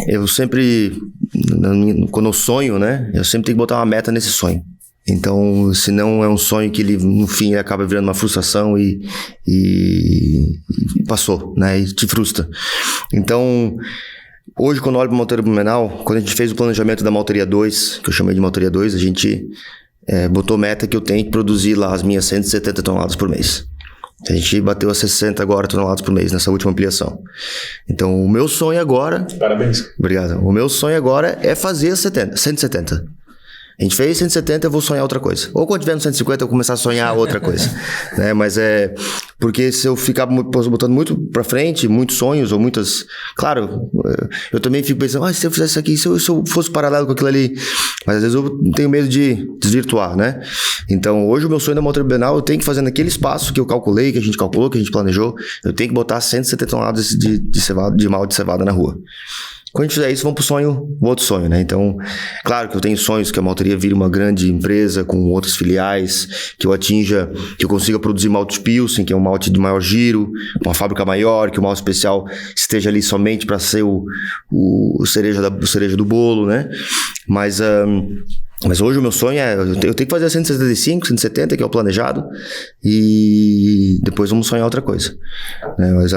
eu sempre, quando eu sonho, né, eu sempre tenho que botar uma meta nesse sonho. Então, se não é um sonho que ele, no fim, acaba virando uma frustração e passou, né? E te frustra. Então, hoje, quando eu olho para a malteria Blumenau, quando a gente fez o planejamento da malteria 2, que eu chamei de malteria 2, a gente botou meta que eu tenho que produzir lá as minhas 170 toneladas por mês. A gente bateu a 60 agora toneladas por mês nessa última ampliação. Então, o meu sonho agora... Parabéns. Obrigado. O meu sonho agora é fazer 170. A gente fez 170, eu vou sonhar outra coisa. Ou quando tiver no 150, eu vou começar a sonhar outra coisa. Né? Mas porque se eu ficar botando muito pra frente, muitos sonhos ou muitas... Claro, eu também fico pensando, se eu fizesse isso aqui, se eu fosse paralelo com aquilo ali... Mas às vezes eu tenho medo de desvirtuar, né? Então, hoje o meu sonho da malteria Blumenau, eu tenho que fazer naquele espaço que eu calculei, que a gente calculou, que a gente planejou, eu tenho que botar 170 toneladas de malte de cevada na rua. Quando a gente fizer isso, vamos pro o outro sonho, né? Então, claro que eu tenho sonhos que a malteria vire uma grande empresa com outras filiais, que eu atinja, que eu consiga produzir malte Pilsen, que é um malte de maior giro, uma fábrica maior, que o malte especial esteja ali somente para ser o cereja do bolo, né? Mas hoje o meu sonho eu tenho que fazer 175, 170, que é o planejado, e depois vamos sonhar outra coisa. Né? Mas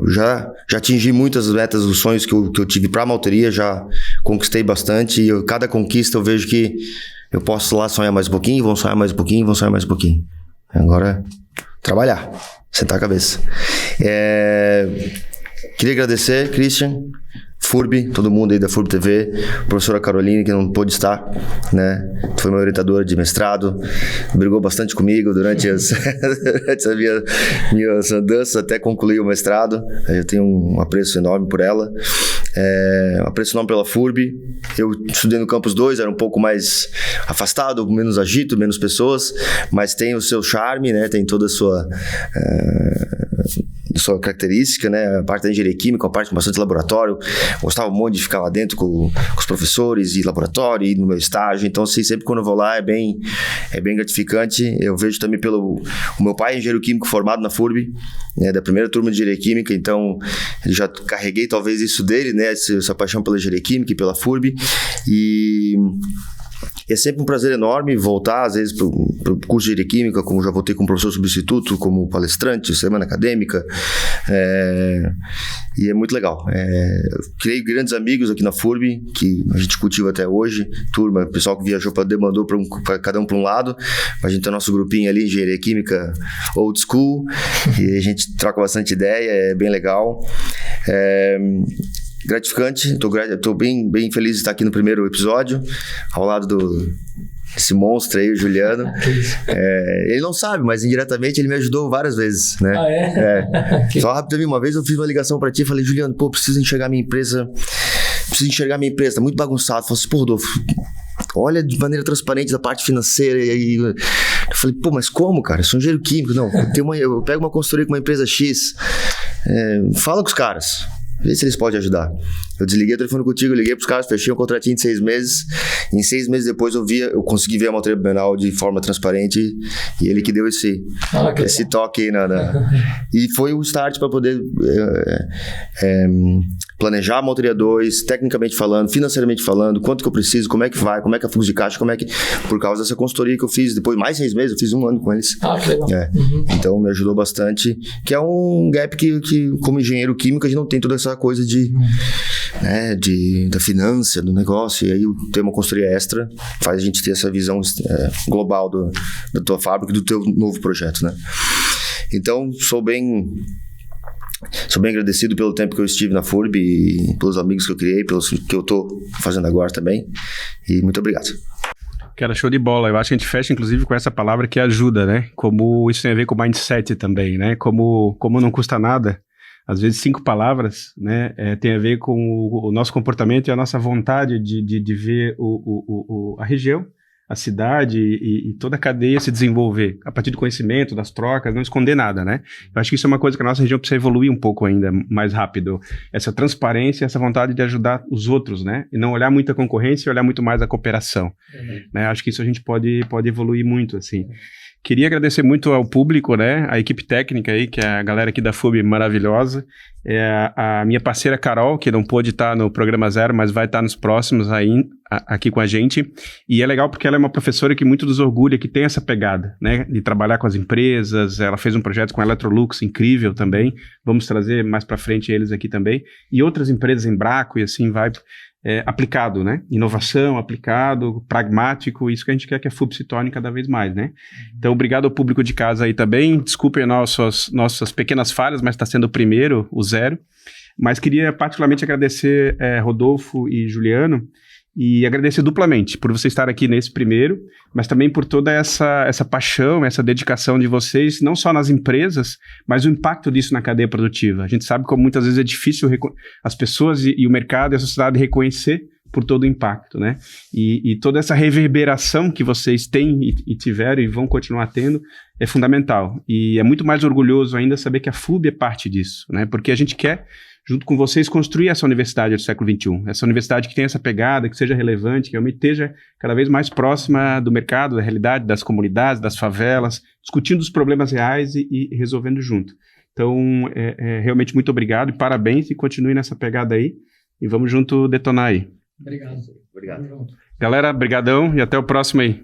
já atingi muitas metas, os sonhos que eu tive para a malteria, já conquistei bastante, e cada conquista eu vejo que eu posso lá sonhar mais um pouquinho, vamos sonhar mais um pouquinho, vamos sonhar mais um pouquinho. Agora, trabalhar, sentar a cabeça. Queria agradecer, Christian, FURB, todo mundo aí da FURB TV, professora Caroline, que não pôde estar, né? Foi minha orientadora de mestrado, brigou bastante comigo durante as minhas andanças até concluir o mestrado. Eu tenho um apreço enorme por ela, um apreço enorme pela FURB. Eu estudei no Campus 2, era um pouco mais afastado, menos agito, menos pessoas, mas tem o seu charme, né? Tem toda a sua característica, né? A parte da engenharia química, a parte bastante laboratório. Gostava muito de ficar lá dentro com os professores e laboratório e no meu estágio. Então, assim, sempre quando eu vou lá é bem gratificante. Eu vejo também o meu pai é engenheiro químico formado na FURB, né? Da primeira turma de engenharia química. Então, eu já carreguei talvez isso dele, né? Essa paixão pela engenharia química e pela FURB. E E é sempre um prazer enorme voltar, às vezes, para o curso de engenharia química, como já voltei como professor substituto, como palestrante, semana acadêmica. E é muito legal. Criei grandes amigos aqui na FURB, que a gente cultiva até hoje. Turma, o pessoal que viajou demandou para cada um para um lado. A gente tem nosso grupinho ali, engenharia química old school, e a gente troca bastante ideia, é bem legal. Gratificante, estou bem feliz de estar aqui no primeiro episódio, ao lado desse monstro aí, o Juliano. Ele não sabe, mas indiretamente ele me ajudou várias vezes, né? Só rapidamente, uma vez eu fiz uma ligação para ti e falei, Juliano, preciso enxergar minha empresa, tá muito bagunçado. Falei assim, Rodolfo, olha de maneira transparente da parte financeira. E aí eu falei, mas como, cara? Eu sou engenheiro químico. Não, eu pego uma consultoria com uma empresa X, fala com os caras, vê se eles podem ajudar. Eu desliguei o telefone contigo, liguei pros caras, fechei um contratinho de 6 meses. Em 6 meses depois eu consegui ver a matéria bienal de forma transparente, e ele que deu esse toque aí e foi o start para poder planejar a Malteria 2, tecnicamente falando, financeiramente falando, quanto que eu preciso, como é que vai, como é que é fluxo de caixa, por causa dessa consultoria que eu fiz, depois mais 6 meses, eu fiz 1 ano com eles. Que legal. Então me ajudou bastante, que é um gap que como engenheiro químico a gente não tem toda essa coisa da finança, do negócio, e aí ter uma consultoria extra faz a gente ter essa visão global da tua fábrica e do teu novo projeto, né? Então, sou bem agradecido pelo tempo que eu estive na FURB e pelos amigos que eu criei, pelos que eu tô fazendo agora também, e muito obrigado. Cara, show de bola. Eu acho que a gente fecha, inclusive, com essa palavra que ajuda, né? Como isso tem a ver com mindset também, né? Como não custa nada. Às vezes 5 palavras, né, tem a ver com o nosso comportamento e a nossa vontade de ver a região, a cidade e toda a cadeia se desenvolver a partir do conhecimento, das trocas, não esconder nada, né? Eu acho que isso é uma coisa que a nossa região precisa evoluir um pouco ainda mais rápido. Essa transparência, essa vontade de ajudar os outros, né? E não olhar muito a concorrência e olhar muito mais a cooperação. Né? Acho que isso a gente pode evoluir muito, assim. Queria agradecer muito ao público, né? A equipe técnica aí, que é a galera aqui da FURB maravilhosa. A minha parceira Carol, que não pôde estar no programa 0, mas vai estar nos próximos aí, aqui com a gente. E é legal porque ela é uma professora que muito nos orgulha, que tem essa pegada, né? De trabalhar com as empresas. Ela fez um projeto com a Electrolux incrível também. Vamos trazer mais para frente eles aqui também. E outras empresas, Embraco e assim vai... aplicado, né? Inovação, aplicado, pragmático, isso que a gente quer que a FURB se torne cada vez mais, né? Então, obrigado ao público de casa aí também. Desculpem nossas pequenas falhas, mas está sendo o primeiro, o 0. Mas queria particularmente agradecer Rodolfo e Juliano, e agradecer duplamente por você estar aqui nesse primeiro, mas também por toda essa paixão, essa dedicação de vocês, não só nas empresas, mas o impacto disso na cadeia produtiva. A gente sabe como muitas vezes é difícil as pessoas e o mercado e a sociedade reconhecer por todo o impacto, né? E toda essa reverberação que vocês têm e tiveram e vão continuar tendo é fundamental. E é muito mais orgulhoso ainda saber que a FURB é parte disso, né? Porque a gente quer, junto com vocês, construir essa universidade do século XXI. Essa universidade que tem essa pegada, que seja relevante, que realmente esteja cada vez mais próxima do mercado, da realidade, das comunidades, das favelas, discutindo os problemas reais e resolvendo junto. Então, realmente muito obrigado e parabéns, e continue nessa pegada aí. E vamos junto detonar aí. Obrigado. Obrigado. Galera, brigadão e até o próximo aí.